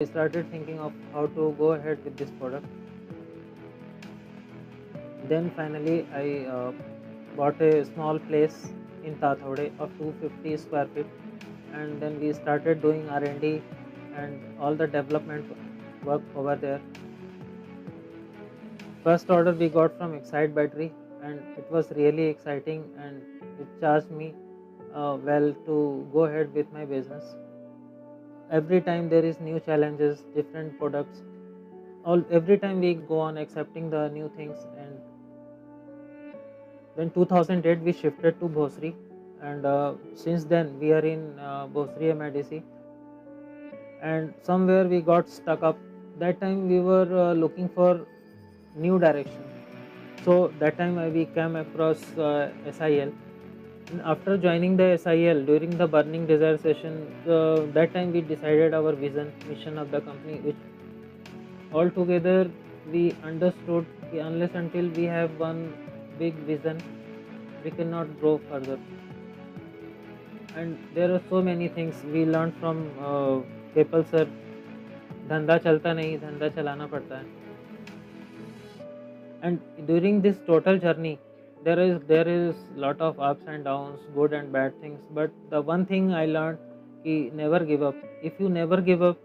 I started thinking of how to go ahead with this product. Then finally, I bought a small place in Tathode of 250 square feet, and then we started doing R&D and all the development work over there. First order we got from Excite Battery, and it was really exciting, and it charged me well to go ahead with my business. Every time there is new challenges, different products. Every time we go on accepting the new things, and then 2008 we shifted to Bhosri, and since then we are in Bhosri MIDC, and somewhere we got stuck up. That time we were looking for new direction. So that time we came across SIL. And after joining the SIL during the Burning Desire session, that time we decided our vision, mission of the company, which altogether we understood कि unless until we have one big vision, we cannot grow further. And there are so many things we learned from Kepal sir. धंधा चलता नहीं, धंधा चलाना पड़ता है. And during this total journey, there is lot of ups and downs, good and bad things. But the one thing I learned कि never give up. If you never give up,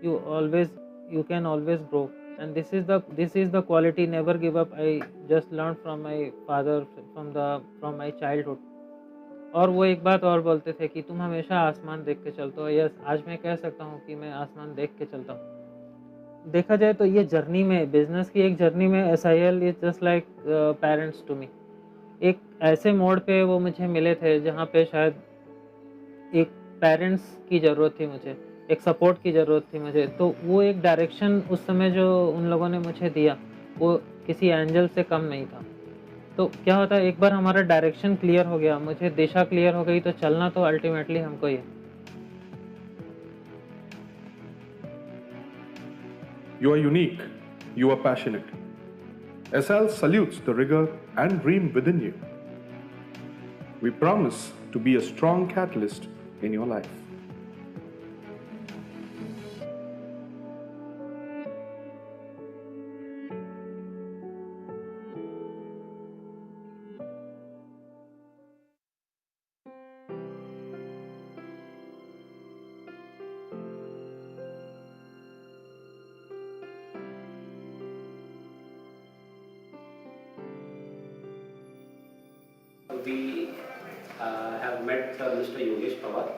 you can always grow. And this is the quality, never give up. I just learned from my father, from my childhood. और वो एक बात और बोलते थे कि तुम हमेशा आसमान देख के चलते हो. यस, आज मैं कह सकता हूँ कि मैं आसमान देख के चलता हूँ. देखा जाए तो ये जर्नी में, बिजनेस की एक जर्नी में, SIL is just like parents to me. एक ऐसे मोड़ पे वो मुझे मिले थे जहाँ पे शायद एक पेरेंट्स की ज़रूरत थी मुझे, एक सपोर्ट की ज़रूरत थी मुझे. तो वो एक डायरेक्शन उस समय जो उन लोगों ने मुझे दिया, वो किसी एंजल से कम नहीं था. तो क्या होता है, एक बार हमारा डायरेक्शन क्लियर हो गया, मुझे दिशा क्लियर हो गई, तो चलना तो अल्टीमेटली हमको ही है. You are unique. You are passionate. SL salutes the rigor and dream within you. We promise to be a strong catalyst in your life. We have met Mr. Yogesh Pawar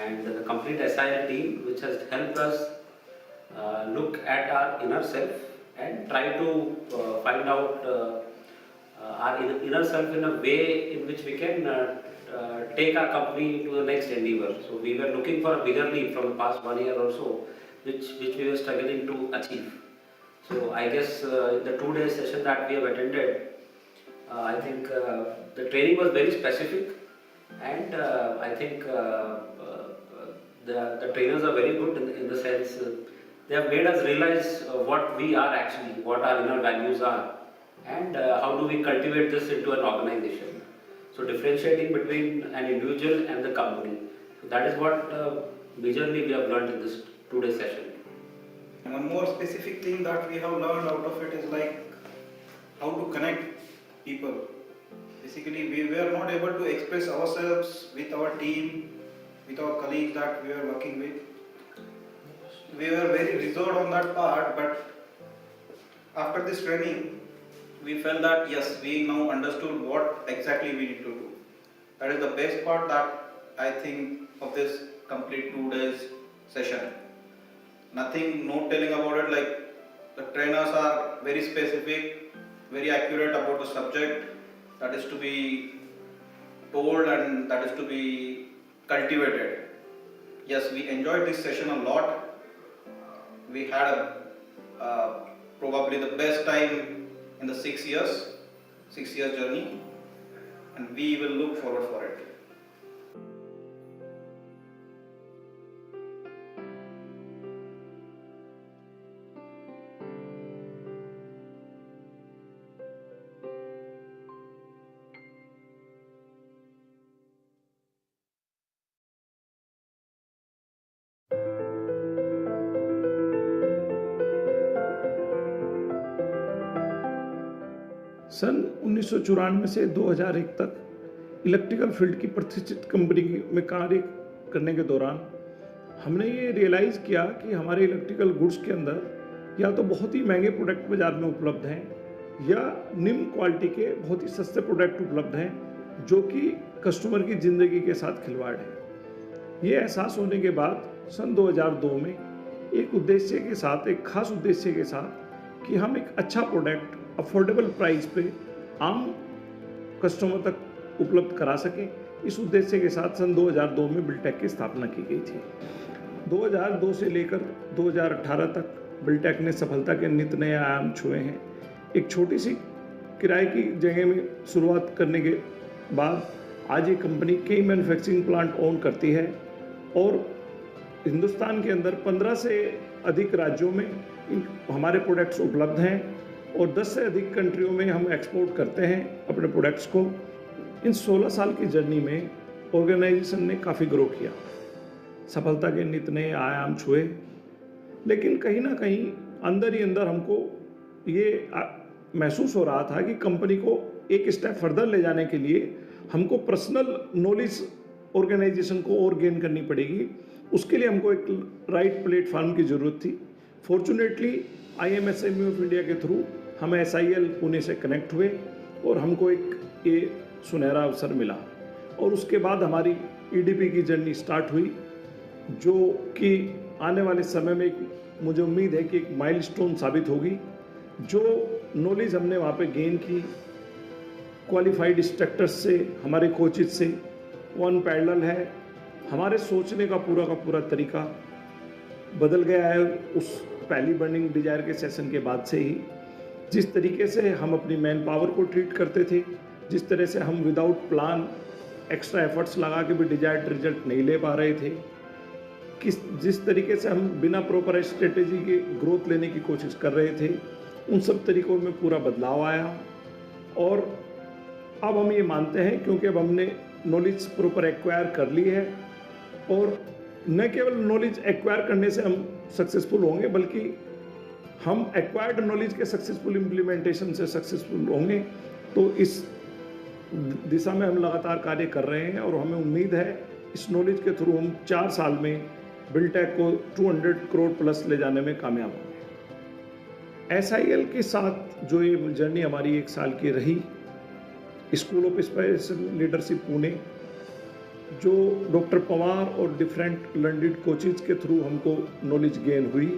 and the complete SIL team, which has helped us look at our inner self and try to find out our inner self in a way in which we can take our company to the next endeavor. So we were looking for a bigger leap from the past 1 year or so, which we were struggling to achieve. So I guess in the 2 day session that we have attended, I think the training was very specific, and I think the trainers are very good in the sense they have made us realize what we are actually, what our inner values are, and how do we cultivate this into an organization. So differentiating between an individual and the company. So that is what majorly we have learned in this 2 day session. One more specific thing that we have learned out of it is like how to connect people. Basically, we were not able to express ourselves with our team, with our colleagues that we were working with. We were very reserved on that part, but after this training, we felt that yes, we now understood what exactly we need to do. That is the best part that I think of this complete 2 days session. Nothing, no telling about it, like the trainers are very specific, very accurate about the subject that is to be told and that is to be cultivated. Yes, we enjoyed this session a lot. We had probably the best time in the 6 years journey, and we will look forward for it. सन 1994 से 2001 तक electrical field की प्रतिष्ठित company में कार्य करने के दौरान हमने ये रियलाइज़ किया कि हमारे इलेक्ट्रिकल गुड्स के अंदर या तो बहुत ही महंगे प्रोडक्ट बाजार में उपलब्ध हैं या निम्न क्वालिटी के बहुत ही सस्ते प्रोडक्ट उपलब्ध हैं जो कि कस्टमर की ज़िंदगी के साथ खिलवाड़ है। ये एहसास होने के बाद सन 2002 में एक उद्देश्य के साथ, एक खास उद्देश्य के साथ कि हम एक अच्छा प्रोडक्ट अफोर्डेबल प्राइस पे आम कस्टमर तक उपलब्ध करा सकें, इस उद्देश्य के साथ सन 2002 में बिल्टेक की स्थापना की गई थी। 2002 से लेकर 2018 तक बिल्टेक ने सफलता के नित नए आयाम छुए हैं। एक छोटी सी किराए की जगह में शुरुआत करने के बाद आज ये कंपनी कई मैन्युफैक्चरिंग प्लांट ओन करती है और हिंदुस्तान के अंदर 15 से अधिक राज्यों में हमारे प्रोडक्ट्स उपलब्ध हैं और 10 से अधिक कंट्रियों में हम एक्सपोर्ट करते हैं अपने प्रोडक्ट्स को। इन 16 साल की जर्नी में ऑर्गेनाइजेशन ने काफ़ी ग्रो किया, सफलता के नित नए आयाम छुए, लेकिन कहीं ना कहीं अंदर ही अंदर हमको ये महसूस हो रहा था कि कंपनी को एक स्टेप फर्दर ले जाने के लिए हमको पर्सनल नॉलेज ऑर्गेनाइजेशन को और गेन करनी पड़ेगी। उसके लिए हमको एक राइट प्लेटफॉर्म की ज़रूरत थी। फॉर्चुनेटली IMSME ऑफ इंडिया के थ्रू हम SIL पुणे से कनेक्ट हुए और हमको एक ये सुनहरा अवसर मिला और उसके बाद हमारी EDP की जर्नी स्टार्ट हुई, जो कि आने वाले समय में मुझे उम्मीद है कि एक माइलस्टोन साबित होगी। जो नॉलेज हमने वहाँ पे गेन की क्वालिफाइड इंस्ट्रक्टर्स से, हमारे कोचेज से, वो अनपैरेलल है। हमारे सोचने का पूरा तरीका बदल गया है उस पहली बर्निंग डिजायर के सेशन के बाद से ही। जिस तरीके से हम अपनी मैन पावर को ट्रीट करते थे, जिस तरह से हम विदाउट प्लान एक्स्ट्रा एफर्ट्स लगा के भी डिजायर्ड रिजल्ट नहीं ले पा रहे थे, जिस तरीके से हम बिना प्रॉपर स्ट्रेटेजी के ग्रोथ लेने की कोशिश कर रहे थे, उन सब तरीकों में पूरा बदलाव आया। और अब हम ये मानते हैं, क्योंकि अब हमने नॉलेज प्रॉपर एक्वायर कर ली है और न केवल नॉलेज एक्वायर करने से हम सक्सेसफुल होंगे, बल्कि हम एक्वायर्ड नॉलेज के सक्सेसफुल इम्प्लीमेंटेशन से सक्सेसफुल होंगे। तो इस दिशा में हम लगातार कार्य कर रहे हैं और हमें उम्मीद है इस नॉलेज के थ्रू हम 4 साल में बिल्टेक को 200 करोड़ प्लस ले जाने में कामयाब होंगे। SIL के साथ जो ये जर्नी हमारी 1 साल की रही, school of inspirational leadership Pune, जो डॉक्टर पवार और डिफरेंट लर्नड कोचेज के थ्रू हमको नॉलेज गेन हुई,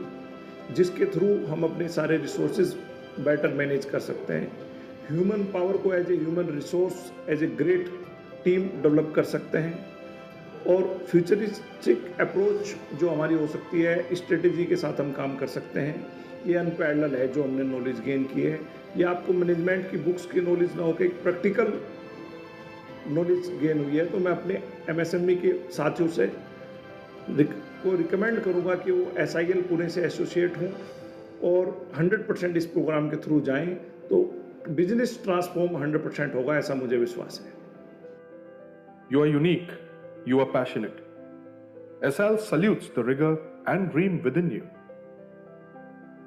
जिसके थ्रू हम अपने सारे रिसोर्सेज बेटर मैनेज कर सकते हैं, ह्यूमन पावर को as a human resource, as a great team develop कर सकते हैं और फ्यूचरिस्टिक अप्रोच जो हमारी हो सकती है, स्ट्रेटेजी के साथ हम काम कर सकते हैं। ये अनपैरेलल है जो हमने नॉलेज गेन की है। ये आपको मैनेजमेंट की बुक्स की नॉलेज ना होकर एक प्रैक्टिकल नॉलेज गेन हुई है। तो मैं अपने MSME के साथियों से को रिकमेंड करूँगा कि वो SIL पुणे से एसोसिएट हों और 100% इस प्रोग्राम के थ्रू जाएं, तो बिजनेस ट्रांसफॉर्म 100% होगा, ऐसा मुझे विश्वास है। You are unique. You are passionate. SIL salutes the rigor and dream within you.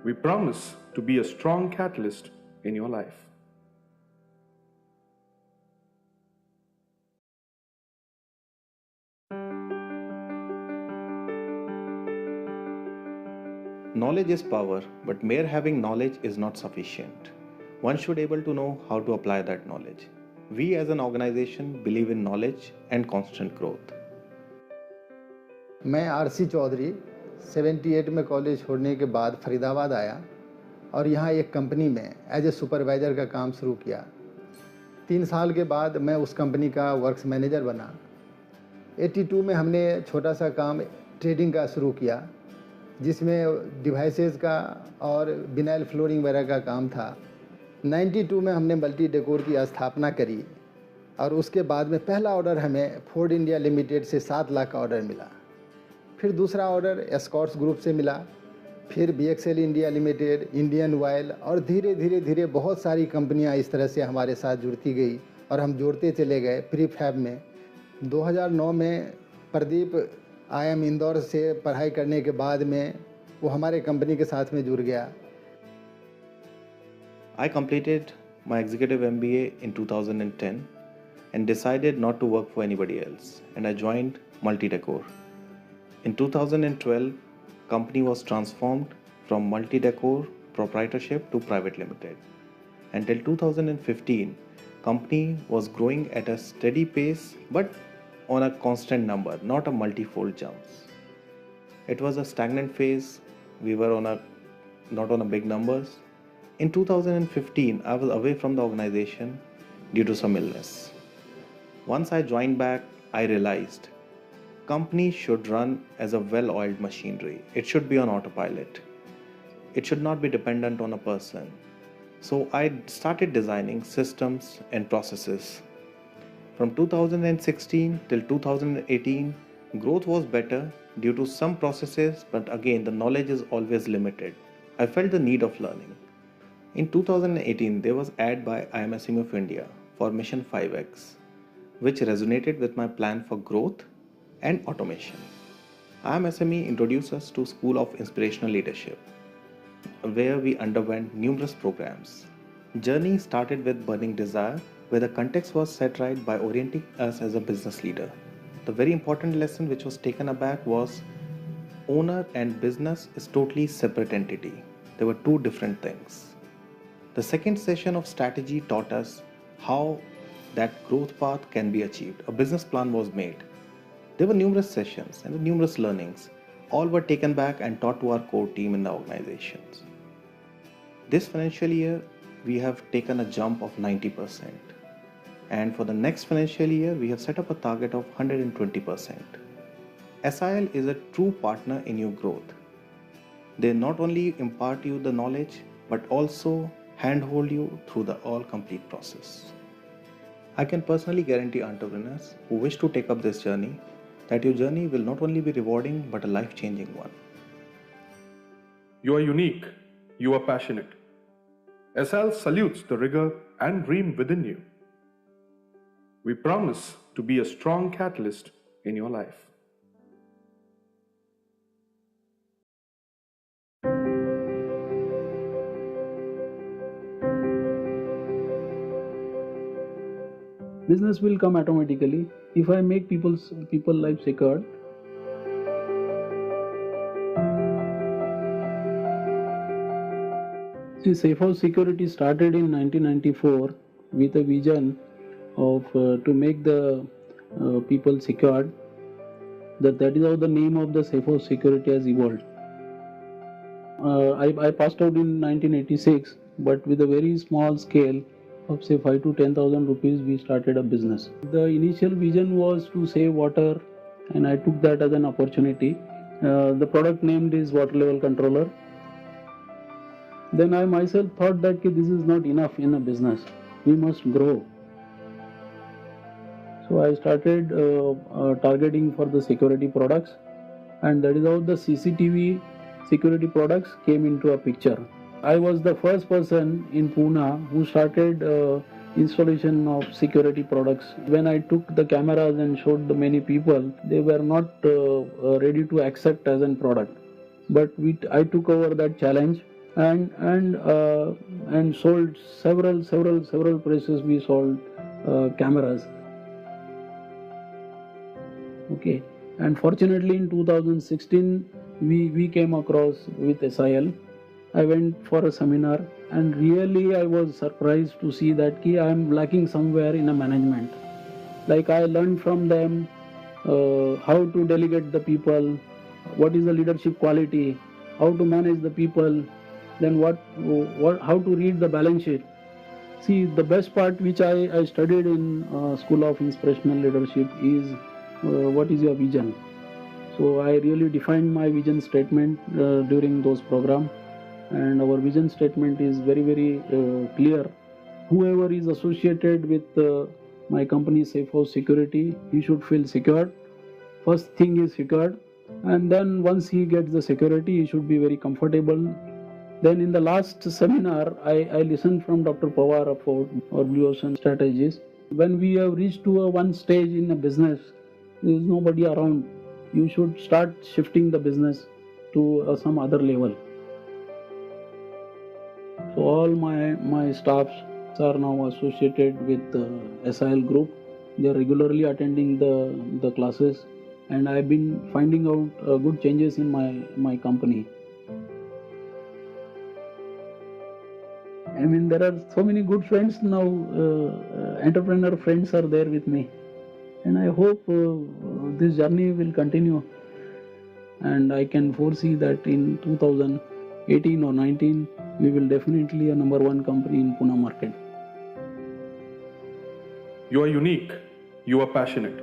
We promise to be a strong catalyst in your life. Knowledge is power, but mere having knowledge is not sufficient. One should be able to know how to apply that knowledge. We as an organization believe in knowledge and constant growth. मैं RC Chaudhary 78 में college छोड़ने के बाद फरीदाबाद आया और यहाँ एक company में एज ए सुपरवाइज़र का काम शुरू किया। 3 साल के बाद मैं उस कंपनी का वर्क्स मैनेजर बना। 82 में हमने छोटा सा काम ट्रेडिंग का शुरू किया, जिसमें डिवाइसेस का और विनाइल फ्लोरिंग वगैरह का काम था। 92 में हमने मल्टी डेकोर की स्थापना करी और उसके बाद में पहला ऑर्डर हमें फोर्ड इंडिया लिमिटेड से 7 लाख का ऑर्डर मिला। फिर दूसरा ऑर्डर एस्कॉर्ट्स ग्रुप से मिला, फिर BXL India limited, Indian oil, और धीरे धीरे बहुत सारी कंपनियां इस तरह से हमारे साथ जुड़ती गई और हम जोड़ते चले गए प्री फैब में। 2009 में प्रदीप IIM इंदौर से पढ़ाई करने के बाद में वो हमारे कंपनी के साथ में जुड़ गया। I completed my executive MBA in 2010 and decided not to work for anybody else, and I joined Multi-Decor. In 2012, company was transformed from Multi-Decor proprietorship to private limited. Until 2015, company was growing at a steady pace but on a constant number, not a multi-fold jumps. It was a stagnant phase. We were not on a big numbers. In 2015, I was away from the organization due to some illness. Once I joined back, I realized company should run as a well-oiled machinery. It should be on autopilot. It should not be dependent on a person. So I started designing systems and processes. From 2016 till 2018, growth was better due to some processes, but again, the knowledge is always limited. I felt the need of learning. In 2018, there was ad by IMSM of India for Mission 5X, which resonated with my plan for growth and automation. IMSME introduced us to School of Inspirational Leadership, where we underwent numerous programs. Journey started with burning desire, where the context was set right by orienting us as a business leader. The very important lesson which was taken aback was owner and business is totally separate entity. They were two different things. The second session of strategy taught us how that growth path can be achieved. A business plan was made. There were numerous sessions and numerous learnings. All were taken back and taught to our core team in the organizations. This financial year, we have taken a jump of 90%. And for the next financial year, we have set up a target of 120%. SIL is a true partner in your growth. They not only impart you the knowledge, but also handhold you through the all complete process. I can personally guarantee entrepreneurs who wish to take up this journey that your journey will not only be rewarding but a life-changing one. You are unique. You are passionate. SIL salutes the rigor and dream within you. We promise to be a strong catalyst in your life. Business will come automatically if I make people life secured. See, Safe House Security started in 1994 with a vision of to make the people secured. That is how the name of the Safe House Security has evolved. I passed out in 1986, but with a very small scale of say 5 to 10,000 rupees, we started a business. The initial vision was to save water, and I took that as an opportunity. The product named is water level controller. Then I myself thought that this is not enough in a business. We must grow. So I started targeting for the security products, and that is how the CCTV security products came into a picture. I was the first person in Pune who started installation of security products. When I took the cameras and showed the many people, they were not ready to accept as a product. But I took over that challenge and sold several places. We sold cameras. Okay, and fortunately in 2016 we came across with SIL. I went for a seminar and really I was surprised to see that I am lacking somewhere in a management. Like I learned from them how to delegate the people, what is the leadership quality, how to manage the people, then how to read the balance sheet. See, the best part which I studied in School of Inspirational Leadership is what is your vision. So I really defined my vision statement during those programs. And our vision statement is very clear. Whoever is associated with my company Safe House Security, he should feel secured. First thing is secured, and then once he gets the security, he should be very comfortable. Then in the last seminar, I listened from Dr. Pawar about our Blue Ocean strategies. When we have reached to one stage in a business, there is nobody around. You should start shifting the business to some other level. So all my staffs, are now associated with SIL group. They are regularly attending the classes, and I've been finding out good changes in my company. I mean, there are so many good friends now. Entrepreneur friends are there with me, and I hope this journey will continue. And I can foresee that in 2018 or 19, we will definitely a number one company in Pune market. You are unique. You are passionate.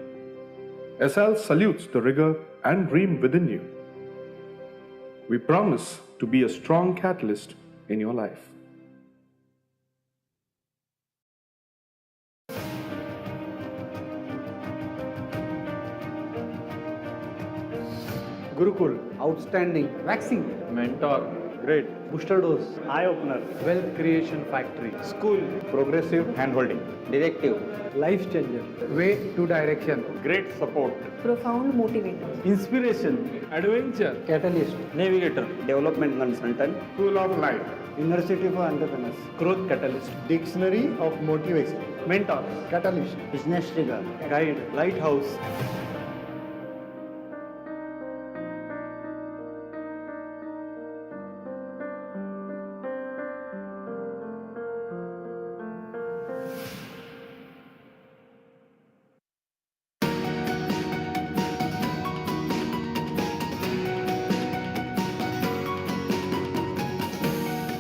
SIL salutes the rigor and dream within you. We promise to be a strong catalyst in your life. Gurukul, outstanding. Vaccine, Mentor, great. booster dose, Eye opener. wealth creation factory, School, progressive handholding. directive, life changer, way to direction, Great support. Profound motivator. Inspiration, adventure, catalyst, navigator, development consultant, school of life, university for entrepreneurs, growth catalyst, dictionary of motivation, mentor, catalyst, business trigger, guide, lighthouse.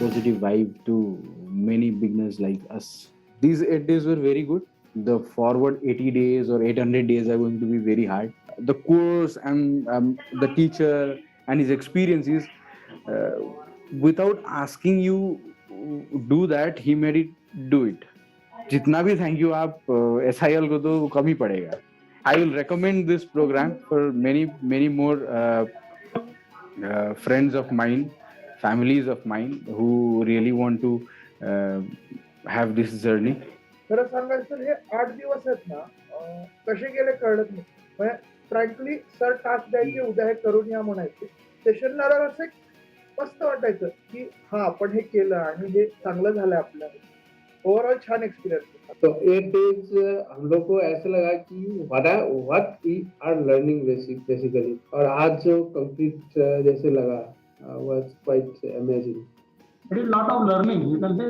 Positive vibe to many beginners like us. These 8 days were very good. The forward 80 days or 800 days are going to be very hard. The course and the teacher and his experiences, without asking you do that, he made it do it. जितना भी thank you आप SIL को तो कम ही पड़ेगा. I will recommend this program for many more friends of mine, families of mine who really want to have this journey. खरं सांगायचं हे 8 दिवस आहेत ना कसे गेले कळत नाही. म्हणजे फ्रँकली सर टास्क द्यायचे उद्या हे करून या म्हणायचे. सेशनला असं मस्त वाटायचं की हा आपण हे केलं आणि हे चांगलं झालं आपल्याला. ओव्हरऑल छान एक्सपिरियन्स. तो 8 days हम लोग को ऐसा लगा कि what we are learning basically और आज जो complete जैसे लगा was quite amazing. There is a lot of learning. You can say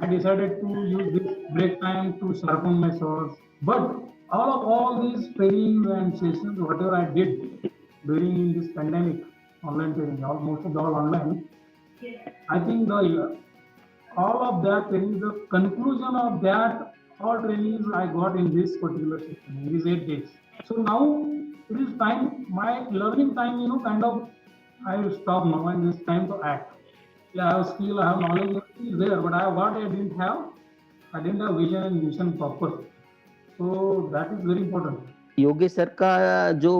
I decided to use this break time to sharpen my skills. But all these trainings and sessions, whatever I did during this pandemic, online training, almost all online, I think all of that training, the conclusion of that all trainings I got in this particular session, in these 8 days. So now it is time, my learning time, kind of, I will stop now and it's time to act. Yeah, I have skill, I have knowledge, everything is there, but what I didn't have vision and mission proper. So that is very important. Yogesh sir का जो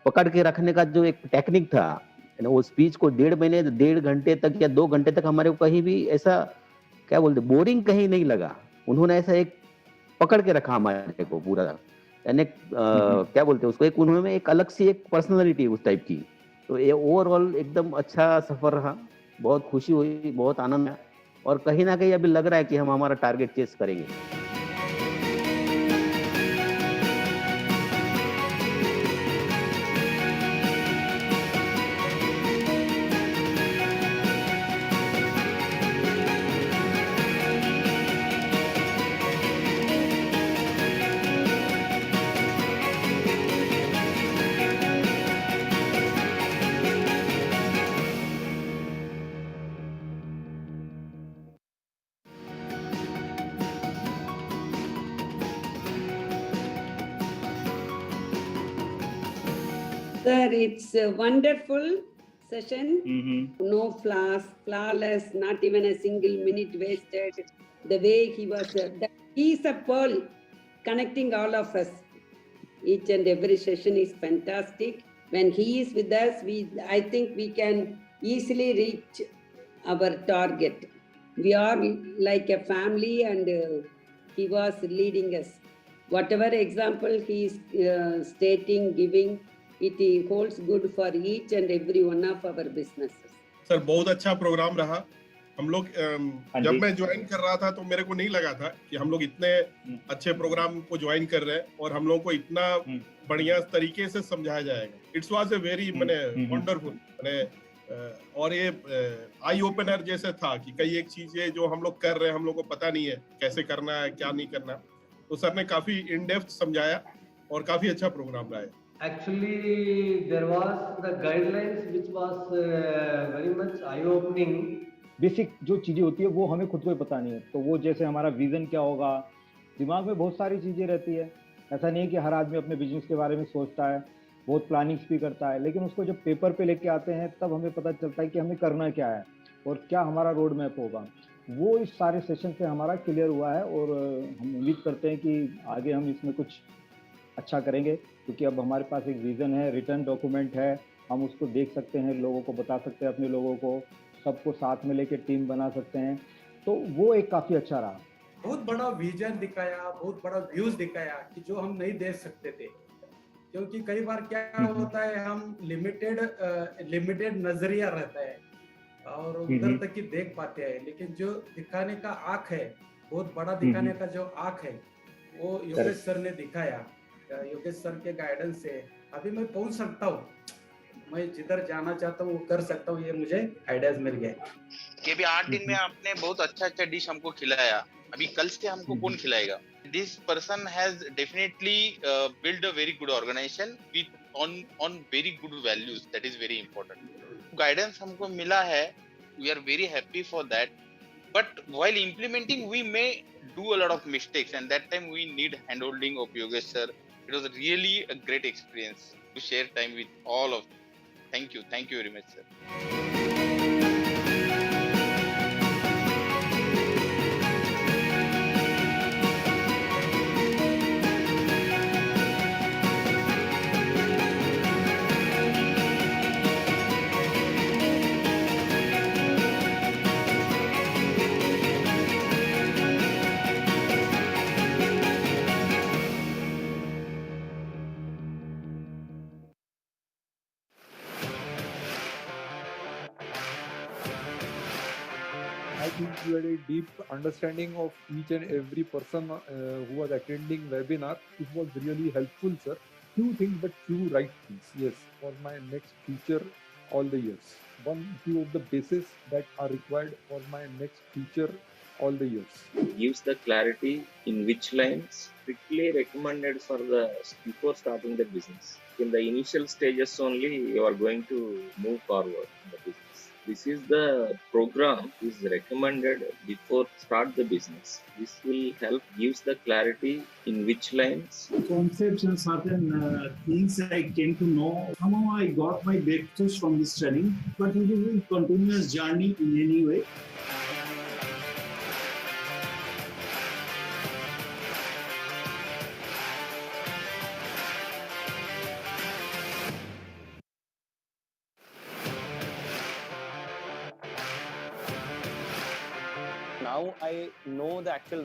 पकड़ के रखने का जो एक technique था, वो स्पीच को 1.5 घंटे तक या 2 घंटे तक हमारे को कहीं भी ऐसा क्या बोलते बोरिंग कहीं नहीं लगा. उन्होंने ऐसा एक पकड़ के रखा हमारे को पूरा, यानी क्या बोलते उसको, एक उन्होंने एक अलग सी एक पर्सनालिटी उस टाइप की. तो ये ओवरऑल एकदम अच्छा सफर रहा. बहुत खुशी हुई, बहुत आनंद आया और कहीं ना कहीं अभी लग रहा है कि हम हमारा टारगेट चेस करेंगे. Sir, it's a wonderful session. No flawless, not even a single minute wasted. The way he was, he's a pearl connecting all of us. Each and every session is fantastic. When he is with us, I think we can easily reach our target. We are like a family and he was leading us. Whatever example he is stating, giving, it holds good for each and every one of our businesses. Sir बहुत अच्छा programme रहा हम लोग हाँ जब जी। मैं join कर रहा था तो मेरे को नहीं लगा था कि हम लोग इतने अच्छे प्रोग्राम को ज्वाइन कर रहे हैं और हम लोगों को इतना बढ़िया तरीके से समझाया जाएगा. इट्स वाज ए वेरी मैंने वंडरफुल मैंने और ये आई ओपनर जैसे था कि कई एक चीजें जो हम लोग कर रहे हैं हम लोग को पता नहीं है कैसे करना है क्या नहीं करना. तो सर ने काफी इन डेप्थ समझाया और काफी अच्छा प्रोग्राम लाया. Actually, there was the guidelines which was very much eye-opening. Basic जो चीजें होती है वो हमें खुद को ही पता नहीं है, तो वो जैसे हमारा विजन क्या होगा, दिमाग में बहुत सारी चीजें रहती है. ऐसा नहीं है कि हर आदमी अपने बिजनेस के बारे में सोचता है, बहुत प्लानिंग्स भी करता है, लेकिन उसको जब पेपर पे लेके आते हैं तब हमें पता चलता है कि हमें करना क्या है और क्या हमारा रोड मैप होगा. वो इस सारे सेशन से हमारा क्लियर हुआ है और हम उम्मीद करते हैं कि आगे हम इसमें कुछ अच्छा करेंगे, क्योंकि अब हमारे पास एक विजन है, रिटर्न डॉक्यूमेंट है, हम उसको देख सकते हैं, लोगों को बता सकते हैं, अपने लोगों को सबको साथ में लेके टीम बना सकते हैं. तो वो एक काफी अच्छा रहा. बहुत बड़ा विजन दिखाया, बहुत बड़ा व्यूज दिखाया कि जो हम नहीं देख सकते थे, क्योंकि कई बार क्या होता है हम लिमिटेड नजरिया रहता है और उधर तक ही देख पाते हैं, लेकिन जो दिखाने का आँख है, बहुत बड़ा दिखाने का जो आँख है वो योगेश सर ने दिखाया. योगेश सर के गाइडेंस से अभी मैं पहुंच सकता हूँ, मैं जिधर जाना चाहता हूँ वो कर सकता हूँ. ये मुझे आइडियाज मिल गए कि अभी 8 दिन में आपने बहुत अच्छा डिश हमको खिलाया. अभी कल से हमको कौन खिलाएगा? This person has definitely build a very good organization with on very good values. That is very important. Guidance हमको मिला है, we are very happy for that. But while implementing, we may do a lot of mistakes, and that time we need handholding of Yogesh sir. It was really a great experience to share time with all of you. Thank you very much, sir. I think you had a deep understanding of each and every person who was attending webinar. It was really helpful, sir. Few things, but few right things. Yes, for my next future, all the years. Few of the bases that are required for my next future, all the years. Gives the clarity in which lines strictly recommended for the before starting the business. In the initial stages only, you are going to move forward in the business. This is the program is recommended before start the business. This will help gives the clarity in which lines. Concepts and certain things I came to know. Somehow I got my breakthroughs from this training, but it is a continuous journey in any way. Now I know the actual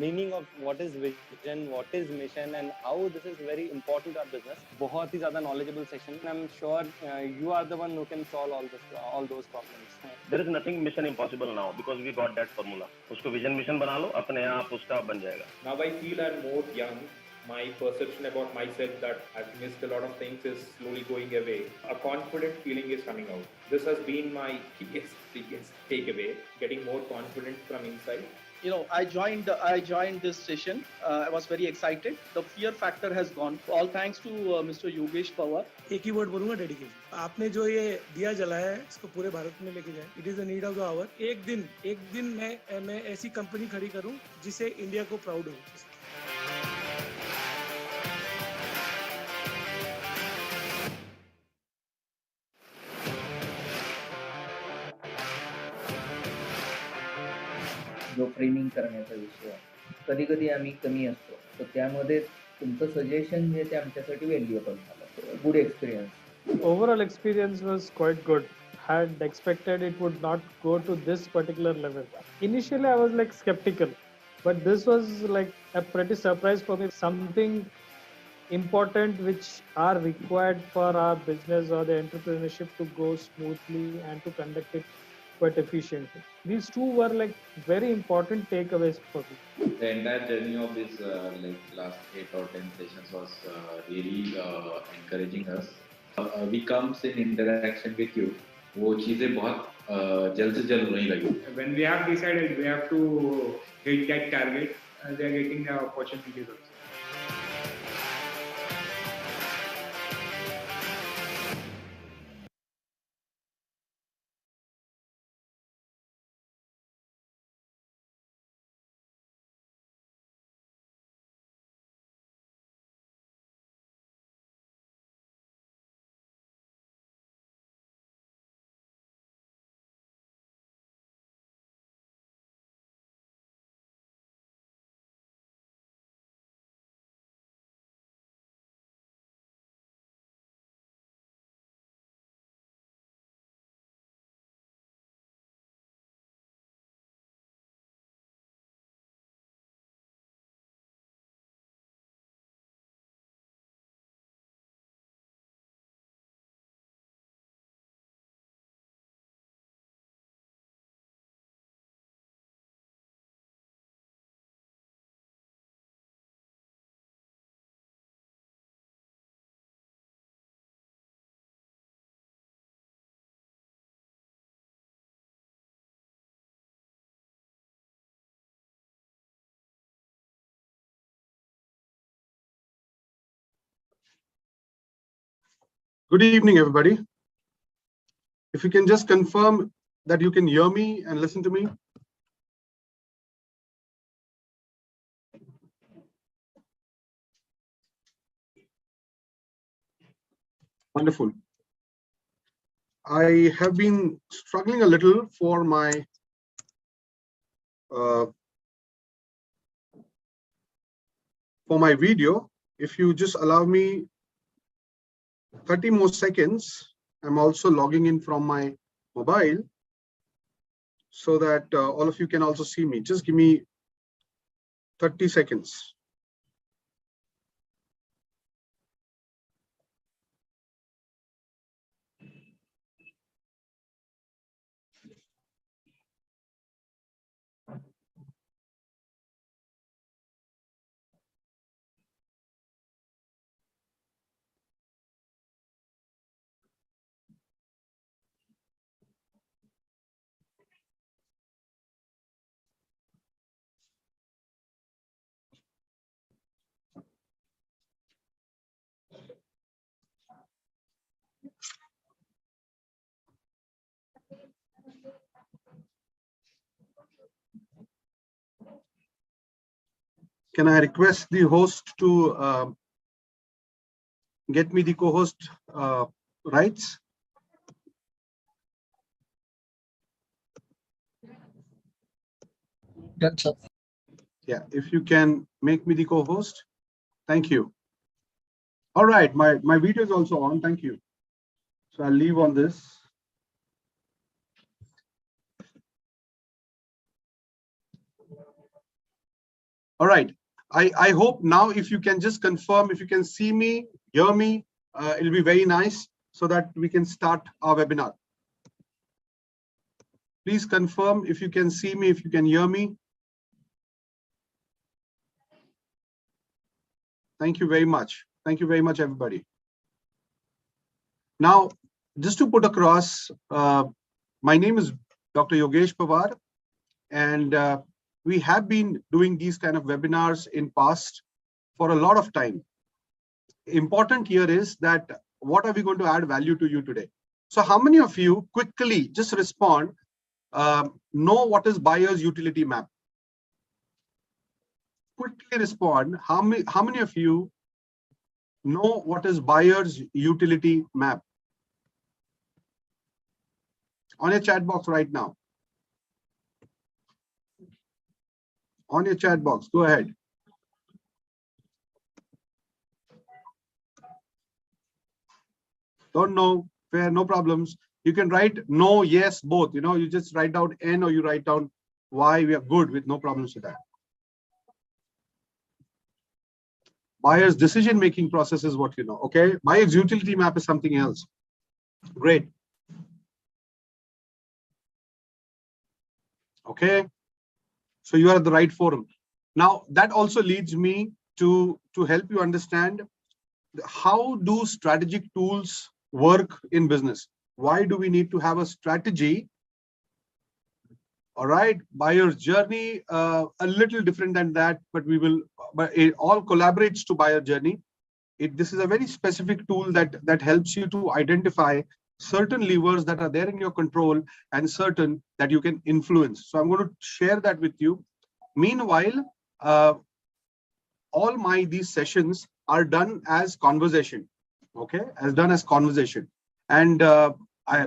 meaning of what is vision, what is mission, and how this is very important to our business. बहुत ही ज़्यादा knowledgeable session. I'm sure you are the one who can solve all those problems. There is nothing mission impossible now because we got that formula. उसको vision mission बना लो, अपने आप उसका बन जाएगा. Now I feel I'm more young. My perception about myself that I've missed a lot of things is slowly going away. A confident feeling is coming out. This has been my biggest takeaway, getting more confident from inside. You know, I joined this session. I was very excited. The fear factor has gone. All thanks to Mr. Yogesh Pawar. एक ही word बोलूंगा, dedication. आपने जो ये दिया जलाया है इसको पूरे भारत में लेके जाए. It is the need of the hour. एक दिन मैं ऐसी कंपनी खड़ी करूं जिसे इंडिया को प्राउड हो. जो फ्रेमिंग करण्याचा विषय कधी कधी आम्ही कमी असतो, तर त्यामध्ये तुमचं सजेशन जे ते आमच्यासाठी व्हॅल्युएबल झालं. Good experience. Overall experience was quite good. Had expected it would not go to this particular level. Initially I was like skeptical, but this was like a pretty surprise for me. Something important which are required for our business or the entrepreneurship to go smoothly and to conduct it quite efficiently. These two were like very important takeaways for me. The entire journey of this like last 8 or 10 sessions was really encouraging us. We comes in interaction with you. वो चीजें बहुत जल्द से जल्द होने लगी. When we have decided we have to hit that target, they are getting the opportunities also. Good evening, everybody. If you can just confirm that you can hear me and listen to me. Wonderful. I have been struggling a little for my video. If you just allow me 30 more seconds, I'm also logging in from my mobile so that all of you can also see me. Just give me 30 seconds. Can I request the host to get me the co-host rights? Yeah, if you can make me the co-host, thank you. All right, my video is also on. Thank you. So I'll leave on this. All right. I hope now if you can just confirm, if you can see me, hear me, it'll be very nice so that we can start our webinar. Please confirm if you can see me, if you can hear me. Thank you very much. Thank you very much, everybody. Now, just to put across, my name is Dr. Yogesh Pawar, and we have been doing these kind of webinars in past for a lot of time. Important here is that what are we going to add value to you today? So how many of you quickly just respond, know what is buyer's utility map? Quickly respond, how many of you know what is buyer's utility map? On your chat box right now. On your chat box, go ahead. Don't know, fair, no problems. You can write no, yes, both. You know, you just write down N or you write down Y. We are good with no problems with that. Buyer's decision-making process is what you know. Okay, buyer's utility map is something else. Great. Okay, so you are at the right forum. Now that also leads me to help you understand how do strategic tools work in business. Why do we need to have a strategy? All right, buyer's journey, a little different than that, but it all collaborates to buyer journey. This is a very specific tool that helps you to identify certain levers that are there in your control and certain that you can influence. So I'm going to share that with you. Meanwhile, all these sessions are done as conversation. Okay, as done as conversation. And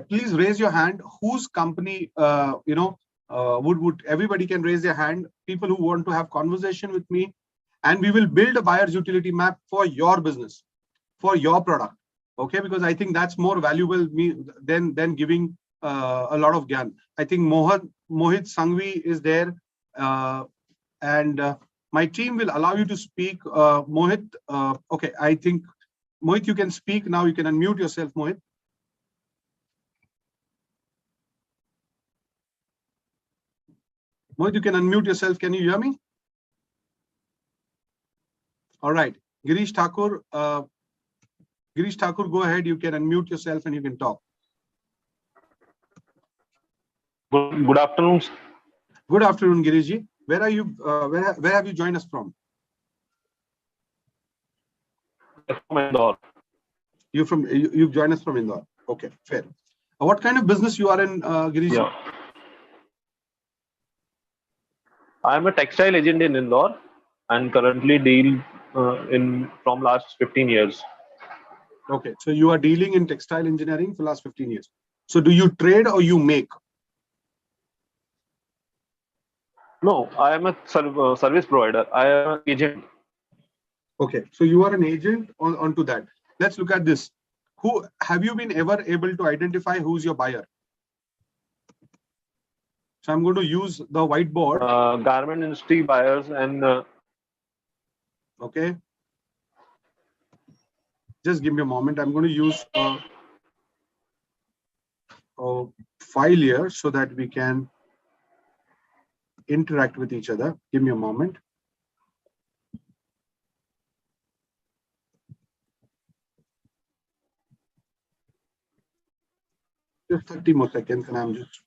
please raise your hand. Whose company, would everybody can raise their hand. People who want to have conversation with me, and we will build a buyer's utility map for your business, for your product. Okay, because I think that's more valuable than giving a lot of gyan. I think Mohit Sangvi is there, and my team will allow you to speak. Mohit, okay, I think Mohit, you can speak now. You can unmute yourself, Mohit. Mohit, you can unmute yourself. Can you hear me? All right, Girish Thakur. Girish Thakur, go ahead. You can unmute yourself and you can talk. Good afternoon. Good afternoon, Giriji. Where are you? Where have you joined us from? From Indore. You've joined us from Indore. Okay, fair. What kind of business you are in, Giriji? Yeah. I am a textile agent in Indore and currently deal from last 15 years. Okay, so you are dealing in textile engineering for last 15 years. So do you trade or you make? No, I am a service provider. I am an agent. Okay, so you are an agent onto that. Let's look at this. Who have you been ever able to identify who's your buyer? So I'm going to use the whiteboard. Garment industry buyers and. Okay. Just give me a moment. I'm going to use a file here so that we can interact with each other. Give me a moment. Just 30 more seconds and I'm just.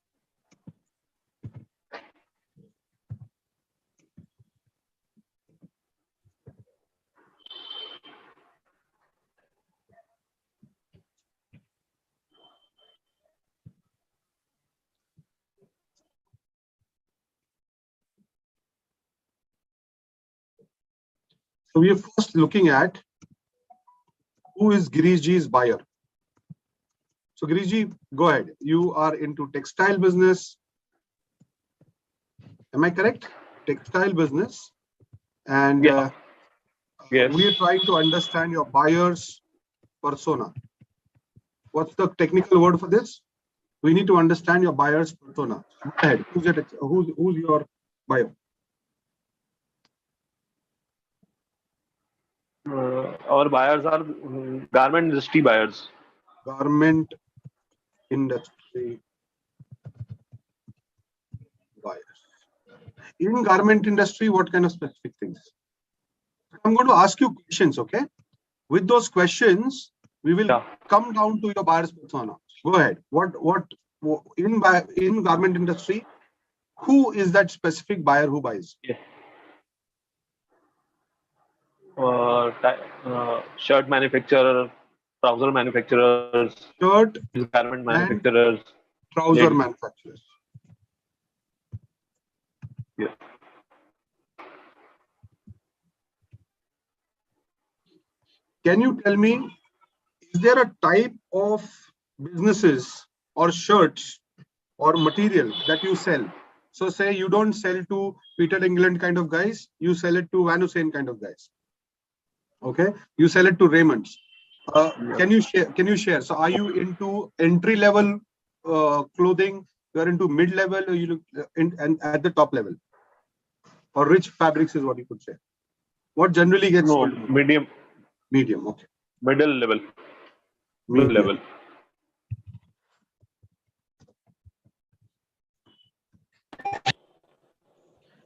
So we are first looking at who is Girishji's buyer. So Girishji, go ahead. You are into textile business. Am I correct? Textile business. And yeah. Yes. We are trying to understand your buyer's persona. What's the technical word for this? We need to understand your buyer's persona. Go ahead. Who's your buyer? Our buyers are garment industry buyers. Garment industry buyers. In garment industry, what kind of specific things? I'm going to ask you questions, okay? With those questions, we will come down to your buyer's persona. Go ahead. What in garment industry, who is that specific buyer who buys? Yes. Shirt manufacturer, trouser manufacturers, garment manufacturers, trouser manufacturers. Yeah. Can you tell me, is there a type of businesses or shirts or material that you sell? So say you don't sell to Peter England kind of guys, you sell it to Van Hussein kind of guys. Okay, you sell it to Raymond's. Can you share? So are you into entry level clothing? You are into mid level, or you look and at the top level, or rich fabrics is what you could say. What generally gets sold? Medium. Medium. Okay. Middle level. Middle level.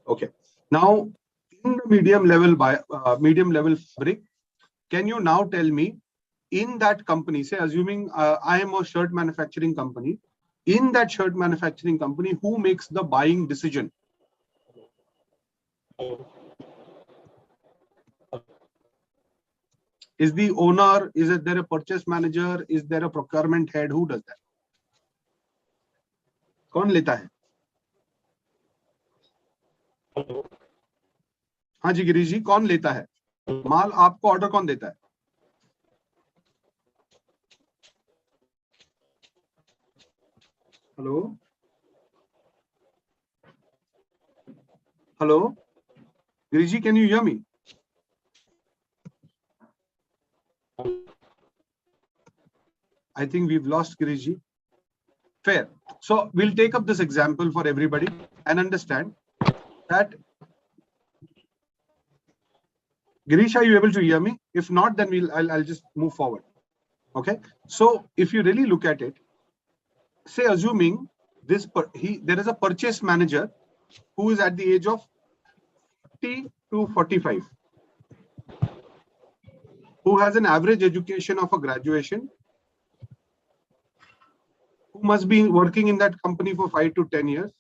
Okay. Now, in the medium level fabric, can you now tell me, in that company, say assuming I am a shirt manufacturing company, in that shirt manufacturing company, who makes the buying decision? Is the owner? Is there a purchase manager? Is there a procurement head? Who does that? कौन लेता है? हाँ जी गिरीश जी, कौन लेता है माल? आपको order कौन देता है? Hello hello Girish ji, can you hear me? I think we've lost Girish ji. Fair. So we'll take up this example for everybody and understand that. Girish, are you able to hear me? If not, then I'll just move forward. Okay. So if you really look at it, say assuming there is a purchase manager who is at the age of 40 to 45, who has an average education of a graduation, who must be working in that company for 5 to 10 years.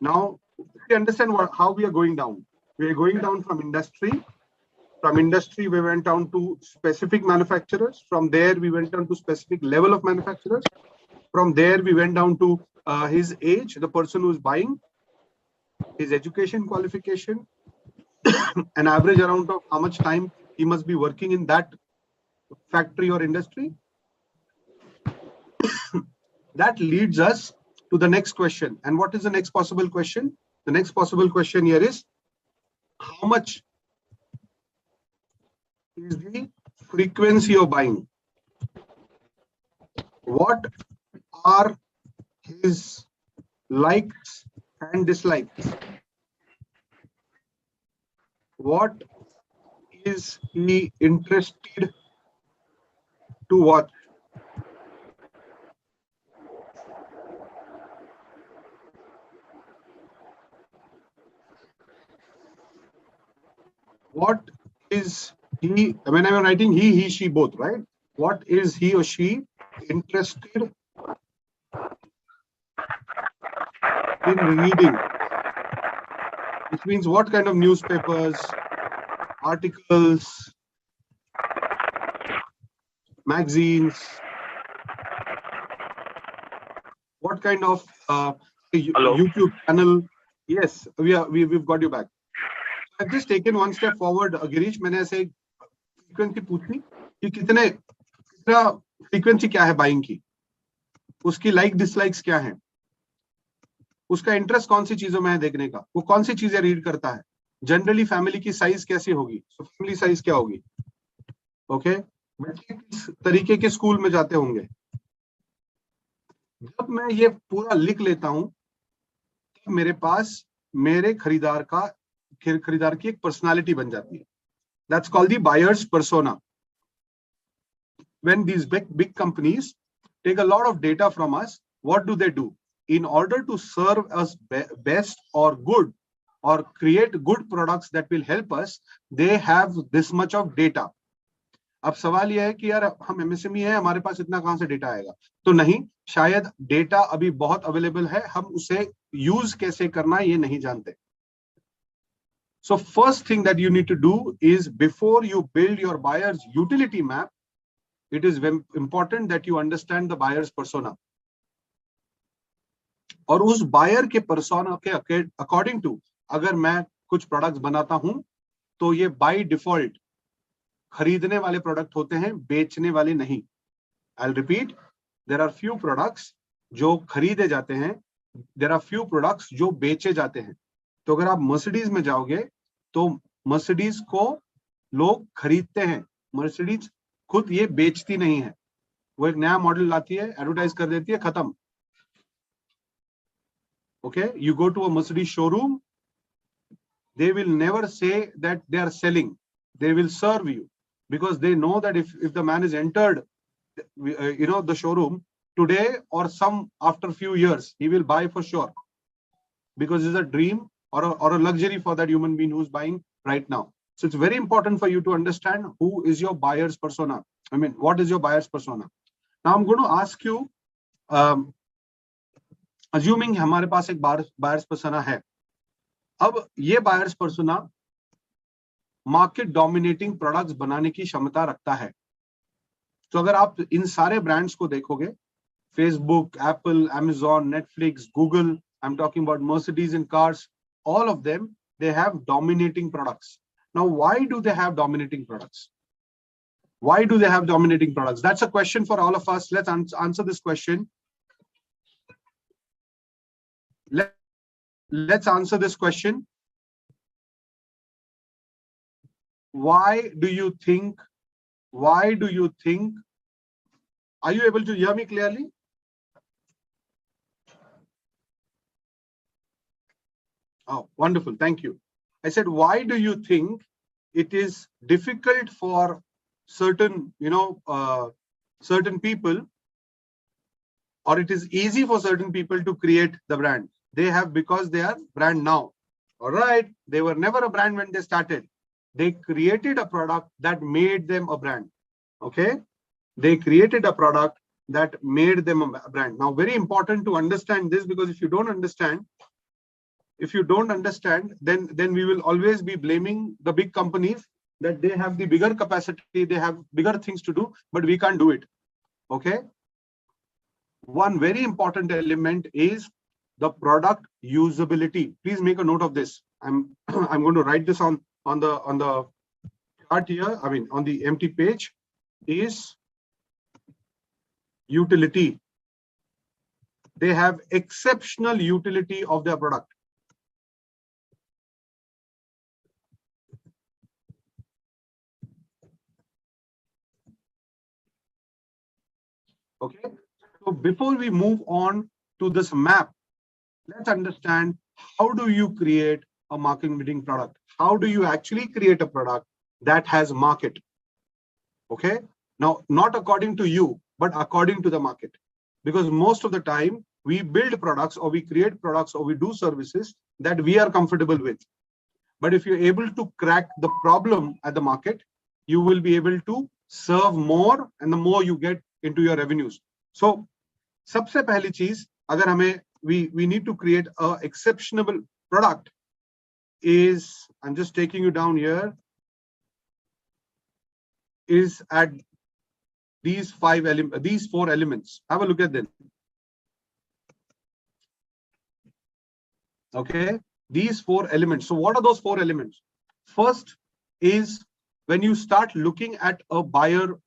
Now, we understand how we are going down. We are going down from industry. From industry, we went down to specific manufacturers. From there, we went down to specific level of manufacturers. From there, we went down to his age, the person who is buying, his education qualification, an average amount of how much time he must be working in that factory or industry. That leads us to the next question. And what is the next possible question? The next possible question here is, how much is the frequency of buying? What are his likes and dislikes? What is he interested to watch? What is he, when I'm writing he, she, both, right? What is he or she interested in reading? Which means what kind of newspapers, articles, magazines, what kind of YouTube channel? Yes, we've got you back. I've just taken one step forward, Girish. मैंने ऐसे frequency पूछी कि कितना frequency क्या है buying की, उसकी like dislikes क्या हैं, उसका interest कौन सी चीजों में है देखने का, वो कौन सी चीजें read करता है, generally family की size कैसी होगी, so family size क्या होगी, okay, बच्चे किस तरीके के स्कूल में जाते होंगे. जब मैं ये पूरा लिख लेता हूं, तब मेरे पास मेरे खरीदार की एक पर्सनालिटी बन जाती है. That's called the buyer's persona. When these big companies take a lot of data from us, what do? In order to serve us best or good, or create good products that will help us, they have this much of data. अब सवाल यह है कि यार हम MSME है, हमारे पास इतना कहां से डेटा आएगा? तो नहीं, शायद डेटा अभी बहुत अवेलेबल है, हम उसे यूज कैसे करना ये नहीं जानते. So first thing that you need to do is, before you build your buyer's utility map, it is very important that you understand the buyer's persona. और उस buyer के persona के according to, अगर मैं कुछ products बनाता हूं, तो ये by default खरीदने वाले product होते हैं, बेचने वाले नहीं. I'll repeat, there are few products जो खरीदे जाते हैं, there are few products जो बेचे जाते हैं. तो अगर आप मर्सिडीज में जाओगे तो मर्सिडीज को लोग खरीदते हैं, मर्सिडीज खुद ये बेचती नहीं है. वो एक नया मॉडल लाती है, एडवर्टाइज कर देती है, खत्म. Okay, you go to a Mercedes showroom, they will never say that they are selling. They will serve you, because they know that if the man is entered the showroom today or some after few years, he will buy for sure. because it's a dream or a luxury for that human being who's buying right now. So it's very important for you to understand who is your buyer's persona. I mean, what is your buyer's persona? Now I'm going to ask you, assuming हमारे पास एक buyer's persona है, अब ये buyer's persona market dominating products बनाने की क्षमता रखता है. तो अगर आप इन सारे ब्रांड्स को देखोगे, Facebook, Apple, Amazon, Netflix, Google, I am talking about Mercedes in cars, all of them, they have dominating products. Now, why do they have dominating products? Why do they have dominating products? That's a question for all of us. Let's answer this question. Let's answer this question. Why do you think? Are you able to hear me clearly? Oh, wonderful. Thank you. I said, why do you think it is difficult for certain, certain people, or it is easy for certain people to create the brand? Because they are brand now. All right. They were never a brand when they started. They created a product that made them a brand. Okay. They created a product that made them a brand. Now, very important to understand this, because if you don't understand, then we will always be blaming the big companies that they have the bigger capacity, they have bigger things to do, but we can't do it. Okay. One very important element is the product usability. Please make a note of this. I'm going to write this on the chart here. I mean, on the empty page is utility. They have exceptional utility of their product. Okay, so before we move on to this map, let's understand, how do you create a market-leading product? How do you actually create a product that has market? Okay, now not according to you, but according to the market, because most of the time we build products or we create products or we do services that we are comfortable with. But if you're able to crack the problem at the market, you will be able to serve more, and the more you get into your revenues. So, सबसे पहली चीज, अगर हमें we need to create a exceptional product is, I'm just taking you down here, is at these four elements. Have a look at them. Okay, these four elements. So what are those four elements? First is when you start looking at a buyer,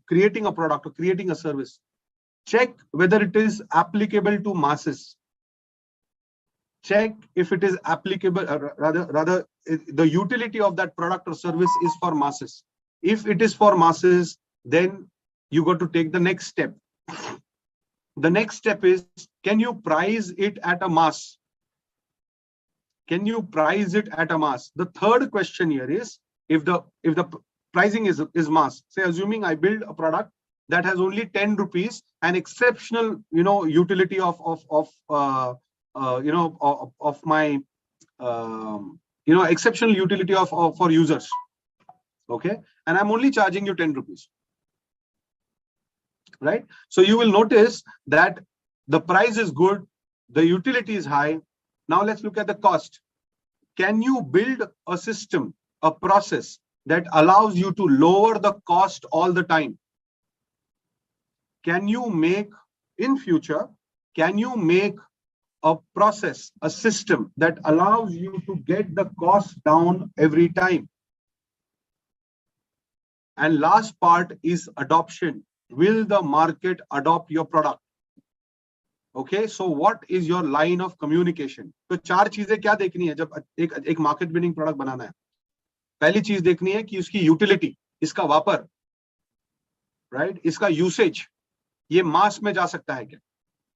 creating a product or creating a service, check whether it is applicable to masses. Check if it is applicable, rather the utility of that product or service is for masses. If it is for masses, then you got to take the next step. The next step is, can you price it at a mass? Can you price it at a mass? The third question here is, if the pricing is mass, say assuming I build a product that has only 10 rupees, an exceptional utility of my exceptional utility for users. Okay, and I'm only charging you 10 rupees, right? So you will notice that the price is good, the utility is high. Now let's look at the cost. Can you build a system, a process that allows you to lower the cost all the time? Can you make, in future, can you make a process, a system that allows you to get the cost down every time? And last part is adoption. Will the market adopt your product? Okay, so what is your line of communication? तो चार चीजें क्या देखनी है जब एक market winning product बनाना है? पहली चीज देखनी है कि उसकी यूटिलिटी, इसका वापर, राइट, इसका यूसेज, ये मास में जा सकता है क्या?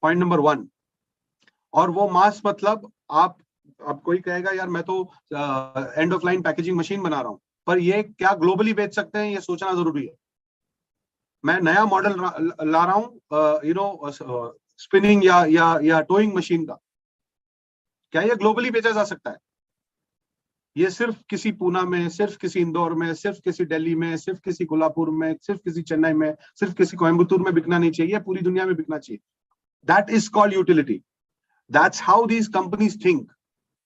Point number 1. और वो मास मतलब आप कोई कहेगा यार मैं तो end of line packaging machine बना रहा हूं, पर ये क्या ग्लोबली बेच सकते हैं, ये सोचना जरूरी है. मैं नया मॉडल ला रहा हूं स्पिनिंग या टोइंग मशीन का, क्या ये ग्लोबली बेचा जा सकता है? ये सिर्फ किसी पूना में, सिर्फ किसी इंदौर में, सिर्फ किसी दिल्ली में, सिर्फ किसी कोल्हापुर में, सिर्फ किसी चेन्नई में, सिर्फ किसी कोयम्बतूर में बिकना नहीं चाहिए, पूरी दुनिया में बिकना चाहिए. That is called utility. That's how these companies think.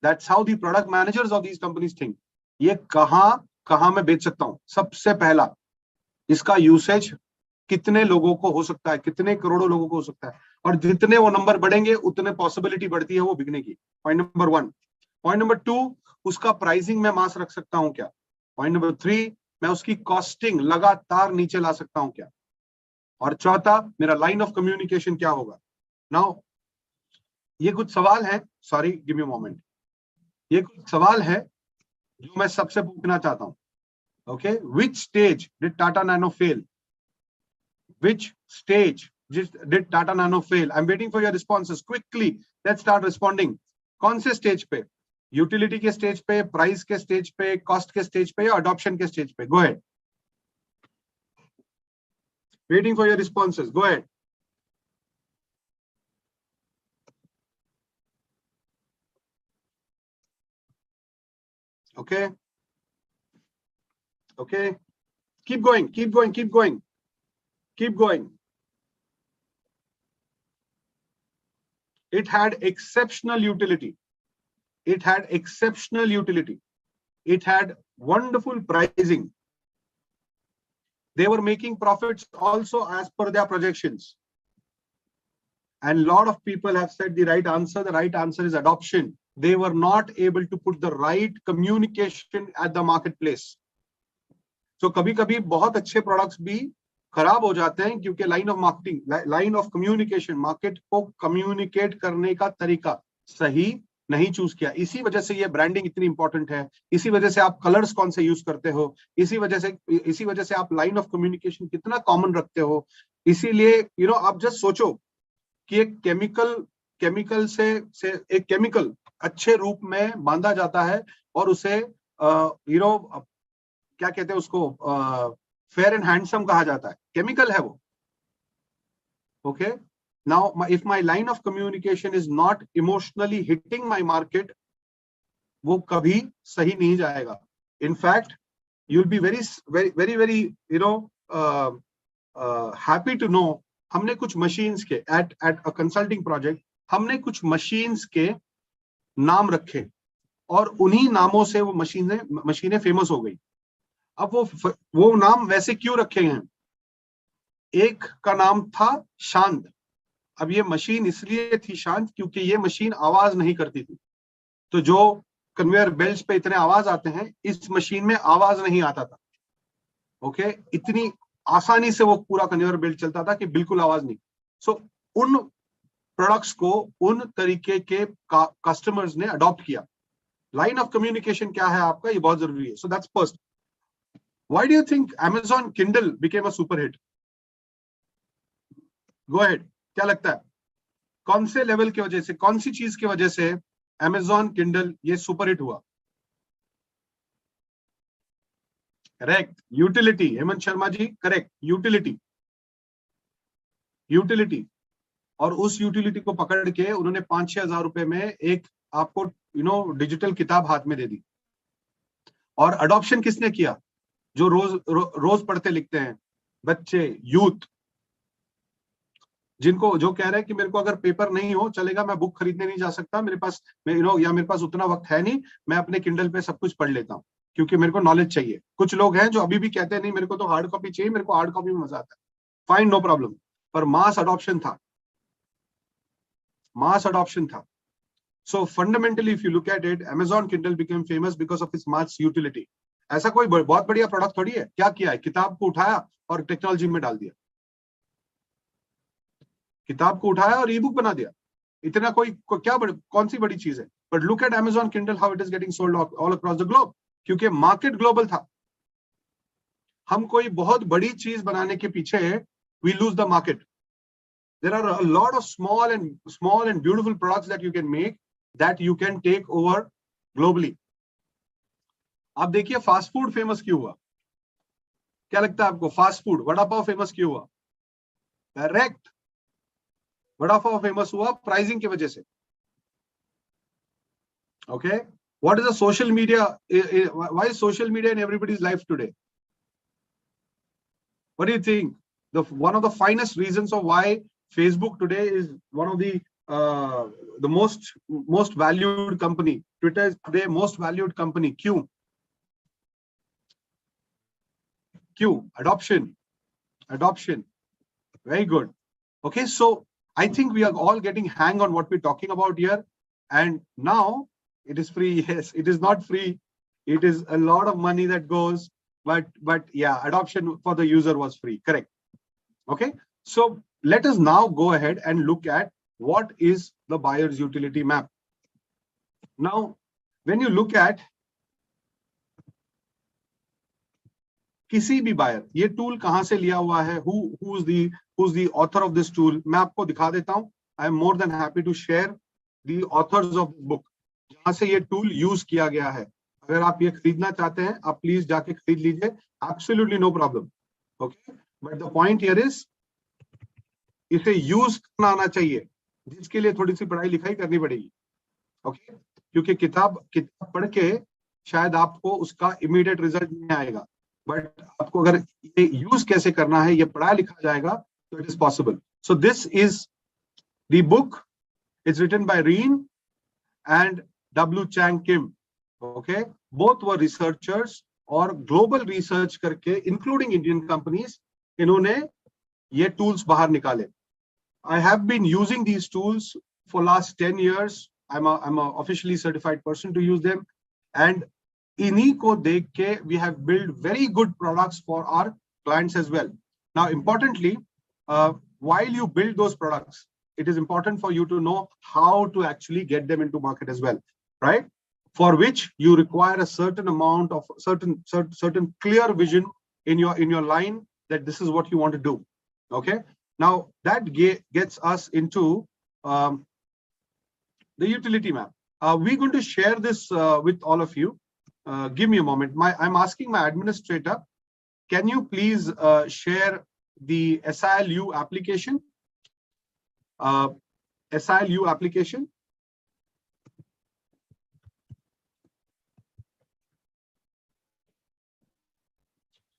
That's how the product managers of these companies think. ये कहां मैं बेच सकता हूं? सबसे पहला, इसका यूसेज कितने लोगों को हो सकता है, कितने करोड़ों लोगों को हो सकता है, और जितने वो नंबर बढ़ेंगे उतने पॉसिबिलिटी बढ़ती है वो बिकने की. Point number 1. पॉइंट नंबर 2, उसका प्राइसिंग में मास रख सकता हूं क्या? पॉइंट नंबर 3, मैं उसकी कॉस्टिंग लगातार नीचे ला सकता हूं क्या? और चौथा, मेरा लाइन ऑफ कम्युनिकेशन क्या होगा? नाउ ये कुछ सवाल है, sorry give me a moment, ये कुछ सवाल है जो मैं सबसे पूछना चाहता हूं. Okay, which stage did Tata nano fail? Which stage did Tata Nano fail? I'm waiting for your responses quickly. Let's start responding. कौन से स्टेज पे? यूटिलिटी के स्टेज पे, प्राइस के स्टेज पे, कॉस्ट के स्टेज पे, या अडॉप्शन के स्टेज पे? Go ahead. Waiting for your responses. Go ahead. Okay. Okay. Keep going. Keep going. Keep going. Keep going. It had exceptional utility. It had exceptional utility. It had wonderful pricing. They were making profits also as per their projections. And a lot of people have said the right answer. The right answer is adoption. They were not able to put the right communication at the marketplace. So कभी-कभी बहुत अच्छे products भी खराब हो जाते हैं क्योंकि line of marketing, line of communication, market को कम्युनिकेट करने का तरीका सही नहीं चूज किया. इसी वजह से ये ब्रांडिंग इतनी इंपॉर्टेंट है. इसी वजह से आप कलर्स कौन से यूज करते हो, इसी वजह से आप लाइन ऑफ कम्युनिकेशन कितना कॉमन रखते हो. इसीलिए आप जस्ट सोचो कि एक केमिकल से एक केमिकल अच्छे रूप में बांधा जाता है और उसे क्या कहते हैं उसको, फेयर एंड हैंडसम कहा जाता है. केमिकल है वो. Okay, now if my line of communication is not emotionally hitting my market, वो कभी सही नहीं जाएगा. In fact you will be very very happy to know, हमने कुछ मशीन्स के एट अ कंसल्टिंग प्रोजेक्ट, हमने कुछ मशीन्स के नाम रखे और उन्हीं नामों से वो मशीनें फेमस हो गई. अब वो नाम वैसे क्यों रखे हैं? एक का नाम था शांत. अब ये मशीन इसलिए थी शांत क्योंकि ये मशीन आवाज नहीं करती थी. तो जो कन्वेयर बेल्ट्स पे इतने आवाज आते हैं, इस मशीन में आवाज नहीं आता था. ओके, इतनी आसानी से वो पूरा कन्वेयर बेल्ट चलता था कि बिल्कुल आवाज नहीं. सो उन प्रोडक्ट्स को उन तरीके के कस्टमर्स ने अडॉप्ट किया. लाइन ऑफ कम्युनिकेशन क्या है आपका, ये बहुत जरूरी है. So that's first. Why do you think Amazon Kindle became a super hit? Go ahead. क्या लगता है कौन से लेवल की वजह से, कौन सी चीज की वजह से Amazon Kindle ये सुपर हिट हुआ? Correct, utility. Hemant Sharma ji, correct, utility. और उस यूटिलिटी को पकड़ के उन्होंने 5-6 हजार रुपए में एक आपको डिजिटल किताब हाथ में दे दी. और अडॉप्शन किसने किया? जो रोज पढ़ते लिखते हैं, बच्चे, यूथ, जिनको जो कह रहे हैं कि मेरे को अगर पेपर नहीं हो चलेगा, मैं बुक खरीदने नहीं जा सकता, मेरे पास या मेरे पास उतना वक्त है नहीं, मैं अपने किंडल पे सब कुछ पढ़ लेता हूँ क्योंकि मेरे को नॉलेज चाहिए. कुछ लोग हैं जो अभी भी कहते हैं नहीं मेरे को तो हार्ड कॉपी चाहिए, मेरे को हार्ड कॉपी में मजा आता है. Fine, no problem. पर मास अडॉप्शन था. So fundamentally, if you look at it, Amazon Kindle became famous because of its mass utility. ऐसा कोई बहुत बढ़िया प्रोडक्ट थोड़ी है. क्या किया है? किताब को उठाया और टेक्नोलॉजी में डाल दिया. किताब को उठाया और ई बुक बना दिया. इतना कौन सी बड़ी चीज है? But look at Amazon Kindle, how it is getting sold all across the globe. क्योंकि मार्केट ग्लोबल था. हम कोई बहुत बड़ी चीज बनाने के पीछे we lose the market. There are a lot of small and beautiful products that you can make, that you can take over globally. आप देखिए फास्ट फूड फेमस क्यों हुआ? क्या लगता है आपको? Fast food, vada pav famous क्यों हुआ? करेक्ट, वड़ा पाव फेमस हुआ प्राइसिंग की वजह से. Okay, what is the social media? Why is social media in everybody's life today? What do you think? One of the finest reasons of why Facebook today is one of the most valued company. Twitter is today most valued company. Adoption. Very good. Okay, so I think we are all getting hang on what we're talking about here. And now it is free. Yes, it is not free. It is a lot of money that goes, but yeah, adoption for the user was free. Correct. Okay, so let us now go ahead and look at what is the buyer's utility map. Now, when you look at किसी भी buyer, ये tool कहाँ से लिया हुआ है, who's the author of this tool, मैं आपको दिखा देता हूँ. I am more than happy to share the authors of the book, जहाँ से ये tool use किया गया है. अगर आप ये खरीदना चाहते हैं, आप please जाके खरीद लीजिए. Absolutely no problem. Okay, but the point here is इसे यूज करना आना चाहिए, जिसके लिए थोड़ी सी पढ़ाई लिखाई करनी पड़ेगी. ओके, क्योंकि किताब पढ़ के शायद आपको उसका इमीडिएट रिजल्ट नहीं आएगा, बट आपको अगर ये यूज कैसे करना है ये पढ़ा लिखा जाएगा तो it is possible. So this is the book. It's written by Renee and W Chan Kim. Okay, both were researchers और ग्लोबल रिसर्च करके इंक्लूडिंग इंडियन कंपनीज इन्होंने ये टूल्स बाहर निकाले. I have been using these tools for last 10 years. I'm a officially certified person to use them, and इन्हीं को देख के we have built very good products for our clients as well. Now, importantly, while you build those products, it is important for you to know how to actually get them into market as well, right? For which you require a certain amount of certain clear vision in your line that this is what you want to do. Okay. Now that gets us into the utility map. We're going to share this with all of you. Give me a moment. I'm asking my administrator, can you please share the SILU application? SILU application.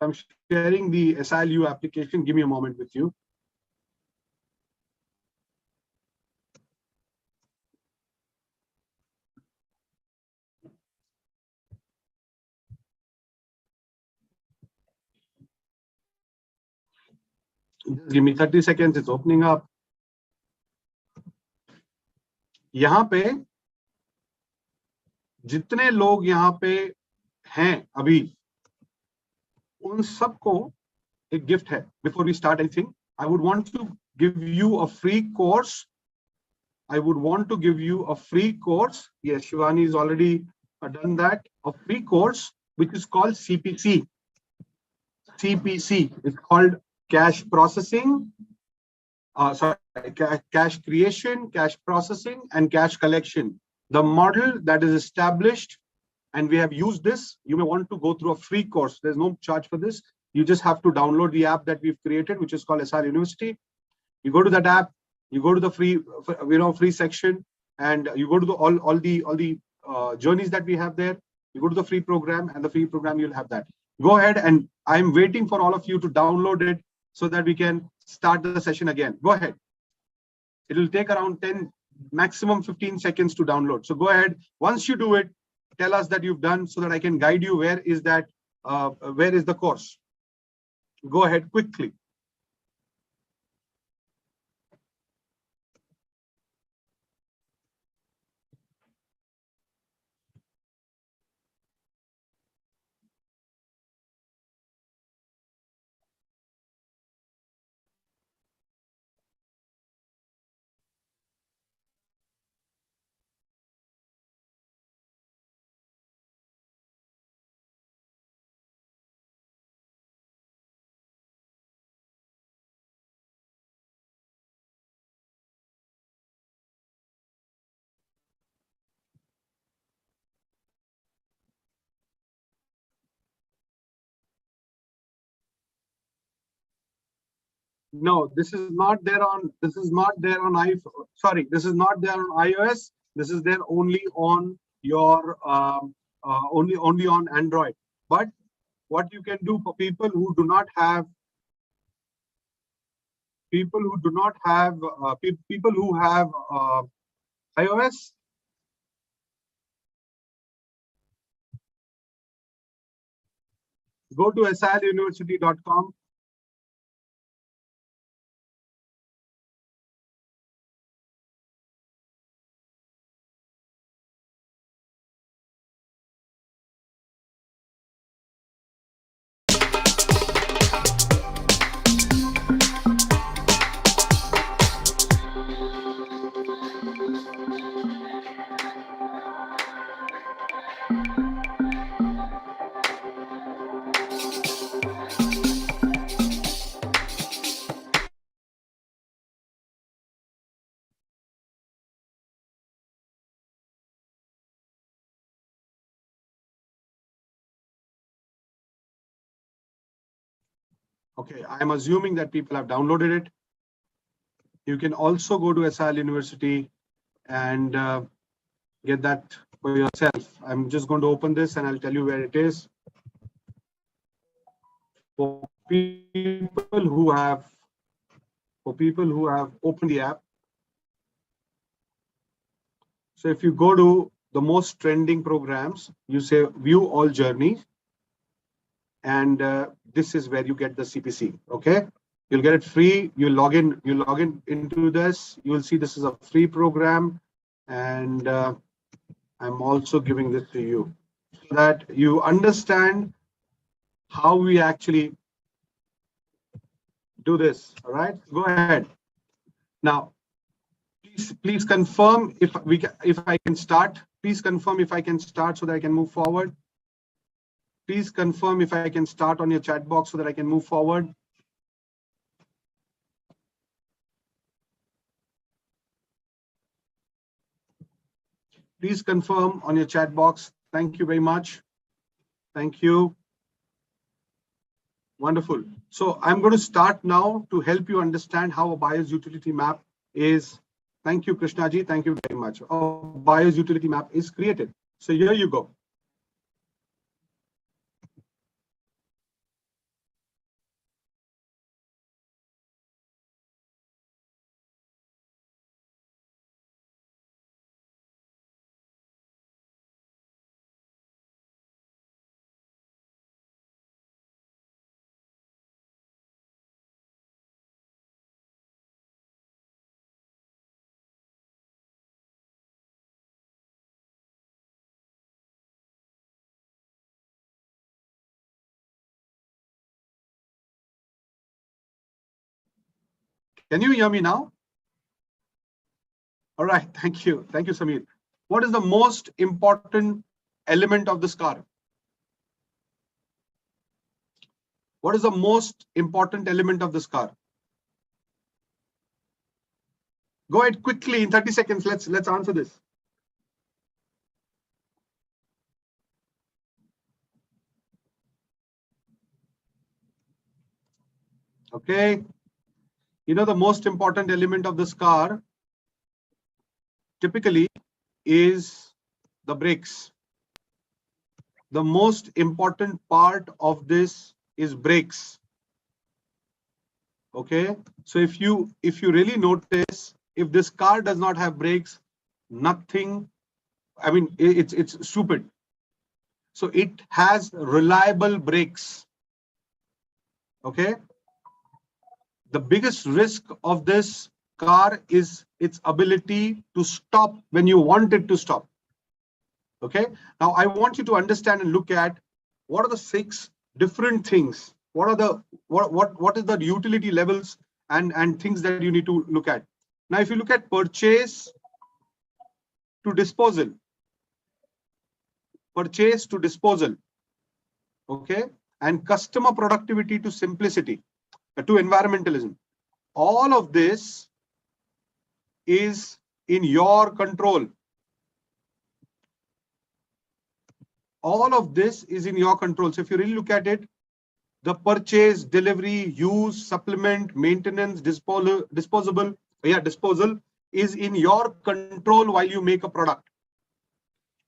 I'm sharing the SILU application. Give me a moment with you. Just give me 30 seconds. It's opening up. यहाँ पे जितने लोग यहाँ पे हैं अभी, उन सबको एक गिफ्ट है. Before we start anything, I would want to give you a free course. Yes, Shivani has already done that. A free course which is called CPC. CPC is called cash processing. Cash creation, cash processing, and cash collection. The model that is established, and we have used this. You may want to go through a free course. There's no charge for this. You just have to download the app that we've created, which is called SIL University. You go to that app, you go to the free section, and you go to all the journeys that we have there. You go to the free program, and the free program you'll have that. Go ahead, and I'm waiting for all of you to download it so that we can start the session again. Go ahead. It will take around 10, maximum 15 seconds to download. So go ahead. Once you do it, tell us that you've done so that I can guide you. Where is that? Where is the course? Go ahead quickly. No, this is not there on iPhone. Sorry, this is not there on iOS. This is there only on your only on Android. But what you can do for people who do not have people who have iOS, go to siluniversity.com. Okay, I'm assuming that people have downloaded it. You can also go to SIL University and get that for yourself. I'm just going to open this and I'll tell you where it is. For people who have opened the app. So if you go to the most trending programs, you say view all journeys, and this is where you get the CPC. Okay, you'll get it free. You log in into this. You will see this is a free program, and I'm also giving this to you so that you understand how we actually do this. All right, go ahead. Now, please confirm if I can start. Please confirm if I can start so that I can move forward. Please confirm if I can start on your chat box so that I can move forward. Please confirm on your chat box. Thank you very much. Thank you. Wonderful. So I'm going to start now to help you understand how a buyer's utility map is. Thank you, Krishnaji. Thank you very much. A buyer's utility map is created. So here you go. Can you hear me now? All right. Thank you. Thank you, Samir. What is the most important element of this car? What is the most important element of this car? Go ahead quickly in 30 seconds. Let's answer this. Okay. You know, the most important element of this car typically is the brakes. The most important part of this is brakes. Okay. So if you really notice, if this car does not have brakes, nothing, I mean, it's stupid. So it has reliable brakes. Okay. The biggest risk of this car is its ability to stop when you want it to stop. Okay. Now I want you to understand and look at what are the 6 different things. What is the utility levels and things that you need to look at. Now, if you look at purchase to disposal, okay, and customer productivity to simplicity, to environmentalism, all of this is in your control. All of this is in your control. So if you really look at it, the purchase, delivery, use, supplement, maintenance, disposal is in your control while you make a product.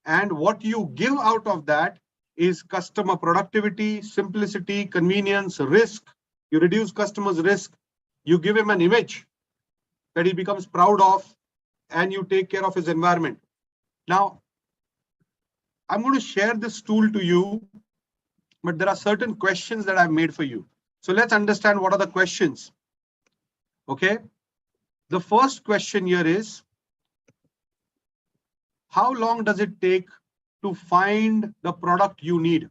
and what you give out of that is customer productivity, simplicity, convenience, risk. You reduce customers' risk. You give him an image that he becomes proud of, and you take care of his environment. Now, I'm going to share this tool to you, but there are certain questions that I've made for you. So let's understand what are the questions. Okay. The first question here is, how long does it take to find the product you need?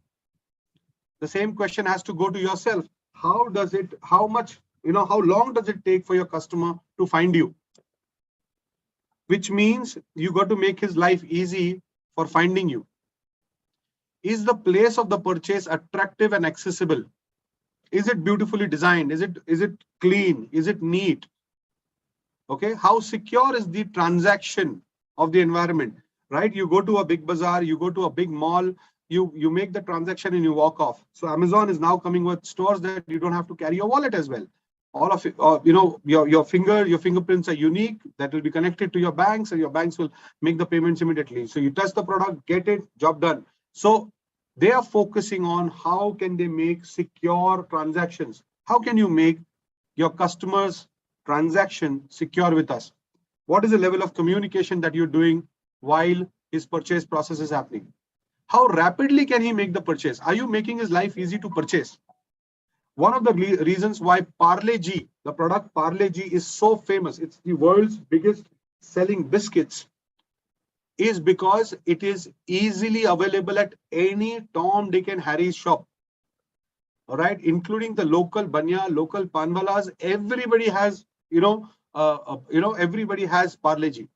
The same question has to go to yourself. How long does it take for your customer to find you? Which means you got to make his life easy for finding you. Is the place of the purchase attractive and accessible? Is it beautifully designed? Is it clean? Is it neat? Okay. How secure is the transaction of the environment? Right? You go to a big bazaar, you go to a big mall, you make the transaction and you walk off. So Amazon is now coming with stores that you don't have to carry your wallet as well. All of it, your fingerprints are unique, that will be connected to your banks, and your banks will make the payments immediately. So you touch the product, get it, job done. So they are focusing on how can they make secure transactions. How can you make your customers' transaction secure with us? What is the level of communication that you're doing while his purchase process is happening? How rapidly can he make the purchase? Are you making his life easy to purchase? One of the reasons why Parle G, the product Parle G, is so famous, it's the world's biggest selling biscuits, is because it is easily available at any Tom, Dick and Harry's shop. All right, including the local banya, local panwalas. Everybody has, everybody has Parle G.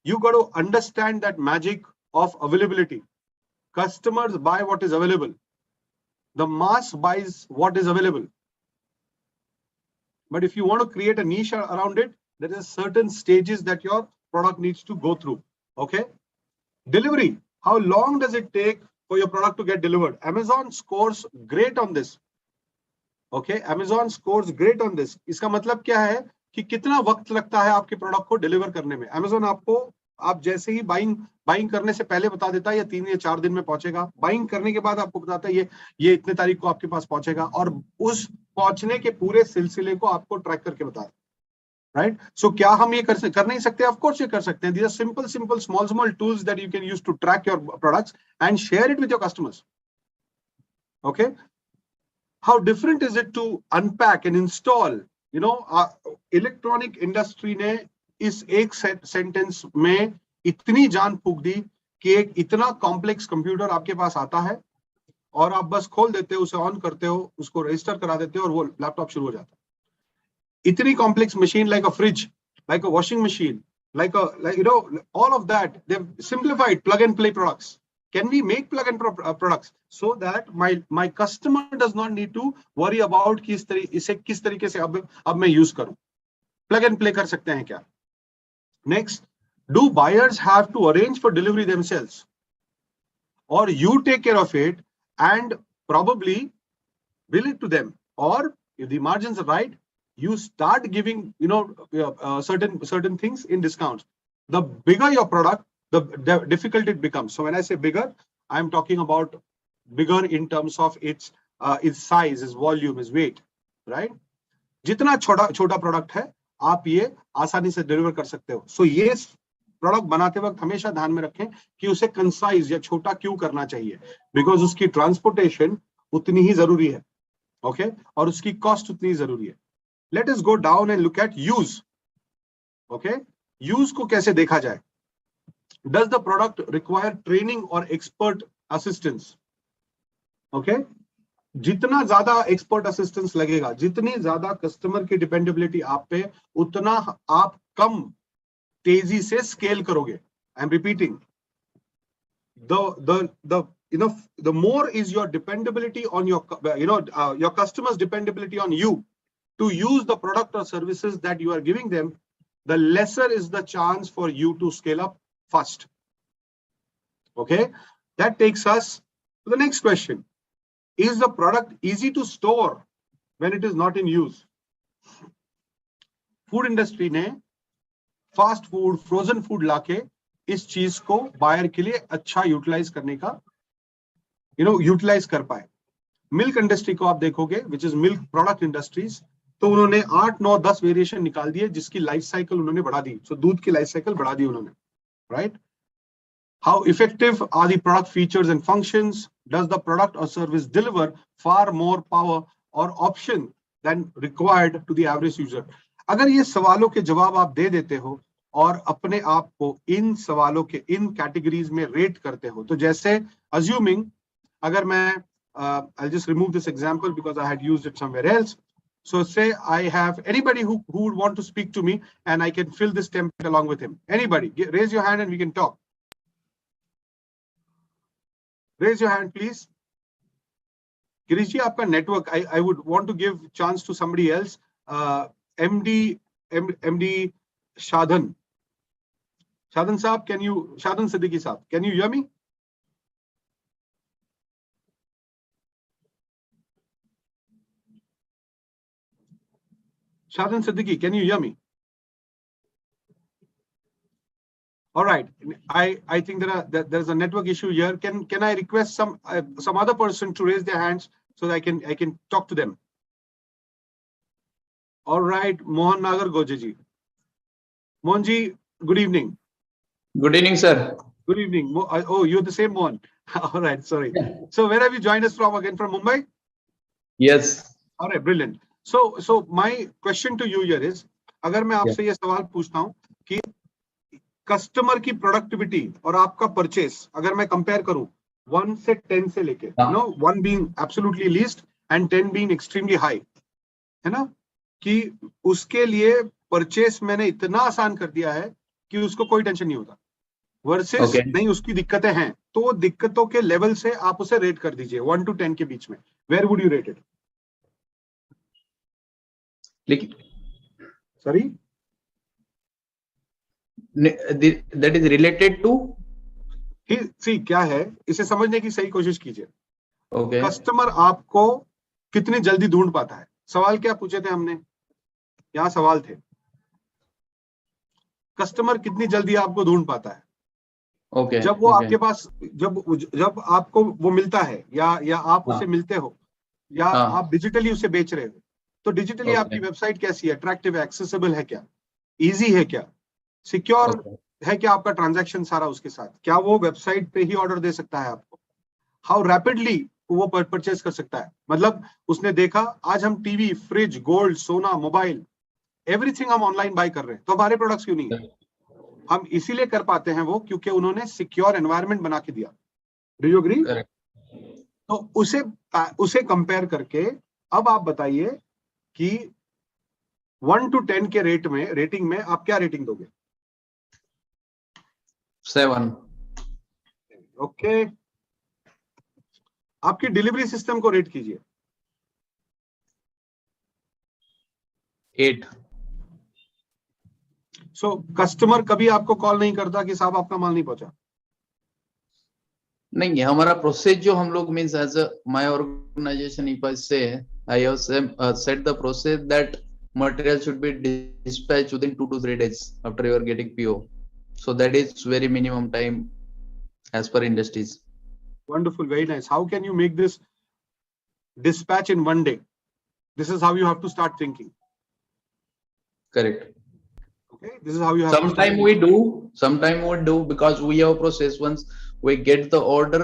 You got to understand that magic of availability. Customers buy what is available. The mass buys what is available. But if you want to create a niche around it, there is certain stages that your product needs to go through. Okay. Delivery. How long does it take for your product to get delivered? Amazon scores great on this. Okay. Amazon scores great on this. इसका मतलब क्या है कि कितना वक्त लगता है आपके प्रोडक्ट को डिलीवर करने में? Amazon आपको, आप जैसे ही बाइंग करने से पहले बता देता है ये 3 या 4 दिन में पहुंचेगा. बाइंग करने के बाद आपको बताता है ये इतने तारीख को आपके पास पहुंचेगा, और उस पहुंचने के पूरे सिलसिले को आपको ट्रैक करके बताता है. Right? So क्या हम ये कर नहीं सकते? Of course ये कर सकते हैं. These are simple, small tools that you can use to track your products and share it with your customers. Okay. How different is it to unpack and install? Electronic industry ने इस एक sentence में इतनी जान फूंक दी कि एक इतना कॉम्प्लेक्स कंप्यूटर आपके पास आता है और आप बस खोल देते हो, उसे ऑन करते हो, उसको रजिस्टर करा देते हो और वो लैपटॉप शुरू हो जाता है. इतनी complex machine, like a fridge, like a washing machine, like all of that, they've simplified plug and play products. Can we make plug and play products so that my customer does not need to worry about कि इसे किस तरीके से अब मैं use करूं? Plug and play कर सकते हैं क्या? Next, do buyers have to arrange for delivery themselves, or you take care of it and probably bill it to them? Or if the margins are right, you start giving certain things in discounts. The bigger your product, the difficult it becomes. So when I say bigger, I'm talking about bigger in terms of its size, its volume, its weight, right? जितना छोटा product है आप ये आसानी से deliver कर सकते हो. सो ये प्रोडक्ट बनाते वक्त हमेशा ध्यान में रखें कि उसे कंसाइज या छोटा क्यों करना चाहिए, बिकॉज उसकी ट्रांसपोर्टेशन उतनी ही जरूरी है. ओके. और उसकी कॉस्ट उतनी जरूरी है. Let us go down and look at use. Okay. Use को कैसे देखा जाए? Does the product require training or expert assistance? Okay. जितना ज्यादा एक्सपर्ट असिस्टेंस लगेगा, जितनी ज्यादा कस्टमर की डिपेंडेबिलिटी आप पे, उतना आप कम तेजी से स्केल करोगे. I am repeating, the more is your dependability on your your customers' dependability on you to use the product or services that you are giving them, the lesser is the chance for you to scale up fast. Okay. That takes us to the next question. Is the product easy to store when it is not in use? Food industry ने fast food, frozen food लाके इस चीज को buyer के लिए अच्छा utilise करने का यूटिलाइज कर पाए। मिल्क इंडस्ट्री को आप देखोगे, which is milk product industries, तो उन्होंने 8, 9, 10 वेरिएशन निकाल दिए जिसकी लाइफ साइकिल उन्होंने बढ़ा दी। सो दूध की लाइफ साइकिल बढ़ा दी उन्होंने, right? How effective are the product features and functions? Does the product or service deliver far more power or option than required to the average user? अगर ये सवालों के जवाब आप दे देते हो और अपने आप को इन सवालों के इन कैटेगरीज में रेट करते हो, तो जैसे assuming अगर मैं I'll just remove this example because I had used it somewhere else. So say I have anybody who would want to speak to me and I can fill this template along with him. Anybody, raise your hand and we can talk. Raise your hand, please. Girish ji, आपका network. I would want to give chance to somebody else. MD Shadhan. Shadhan Saab, Shadhan Siddiqui Saab, can you hear me? Shadhan Siddiqui, can you hear me? All right. I think there's a network issue here. Can I request some other person to raise their hands so that I can talk to them? All right, Mohan Nagar Gojeji. Mohan ji, good evening. Good evening, sir. Good evening. Oh, you're the same Mohan. All right, sorry. So where have you joined us from again? From Mumbai? Yes. All right, brilliant. So my question to you here is, अगर मैं आपसे ये सवाल पूछता हूँ कि customer की productivity और आपका परचेस अगर मैं कंपेयर करूं 1 से 10 से लेके, 1 being absolutely least and 10 being extremely high, है ना, कि उसके लिए परचेस मैंने इतना आसान कर दिया है कि उसको कोई टेंशन नहीं होता, वर्सेस नहीं उसकी दिक्कतें हैं, तो दिक्कतों के लेवल से आप उसे रेट कर दीजिए 1 to 10 के बीच में, where would you rate it? Sorry, that is related to see क्या है, इसे समझने की सही कोशिश कीजिए। okay. कस्टमर आपको कितनी जल्दी ढूंढ पाता है? सवाल क्या पूछे थे हमने? यहाँ सवाल थे, कस्टमर कितनी जल्दी आपको ढूंढ पाता है? जब वो आपके पास जब आपको वो मिलता है या आप उसे मिलते हो या आप डिजिटली उसे बेच रहे हो, तो डिजिटली आपकी वेबसाइट कैसी है? अट्रैक्टिव है, एक्सेसिबल है क्या, इजी है क्या, सिक्योर है क्या आपका ट्रांजैक्शन सारा उसके साथ? क्या वो वेबसाइट पे ही ऑर्डर दे सकता है आपको? हाउ रैपिडली वो परचेज कर सकता है? मतलब उसने देखा आज हम टीवी, फ्रिज, गोल्ड, सोना, मोबाइल, एवरीथिंग हम ऑनलाइन बाय कर रहे हैं, तो हमारे प्रोडक्ट्स क्यों नहीं है? हम इसीलिए कर पाते हैं वो क्योंकि उन्होंने सिक्योर एनवायरनमेंट बना के दिया। Do you agree? तो उसे कंपेयर करके अब आप बताइए कि 1 to 10 के रेटिंग में आप क्या रेटिंग दोगे? 7. ओके, आपकी डिलीवरी सिस्टम को रेट कीजिए। 8. सो कस्टमर कभी आपको कॉल नहीं करता कि साहब आपका माल नहीं पहुंचा? नहीं, हमारा प्रोसेस जो हम लोग means as my organisation if I say I have set the process that material should be dispatched within 2 to 3 days after you are getting PO. So that is very minimum time as per industries. Wonderful, very nice. How can you make this dispatch in 1 day? This is how you have to start thinking. Correct. Okay, this is how you have sometime we do because we have a process. Once we get the order,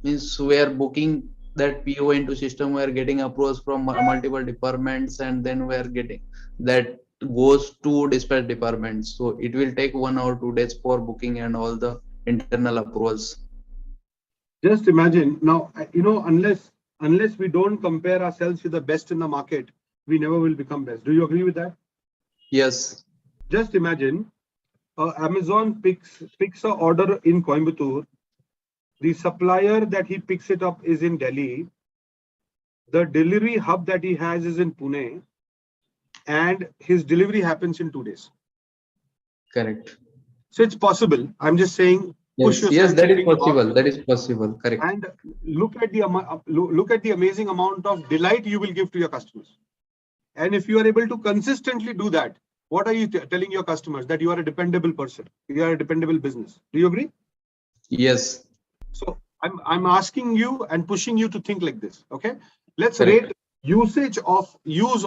means we are booking that PO into system, we are getting approvals from multiple departments, and then we are getting that goes to dispatch departments. So it will take 1 or 2 days for booking and all the internal approvals. Just imagine now, unless we don't compare ourselves with the best in the market, we never will become best. Do you agree with that? Yes. Just imagine Amazon picks an order in Coimbatore. The supplier that he picks it up is in Delhi. The delivery hub that he has is in Pune, and his delivery happens in 2 days. Correct. So it's possible. I'm just saying. Yes, that is possible. That is possible. Correct. And look at the amazing amount of delight you will give to your customers. And if you are able to consistently do that what are you telling your customers? That you are a dependable person, you are a dependable business. Do you agree? Yes. So I'm asking you and pushing you to think like this. Okay, let's Correct. rate use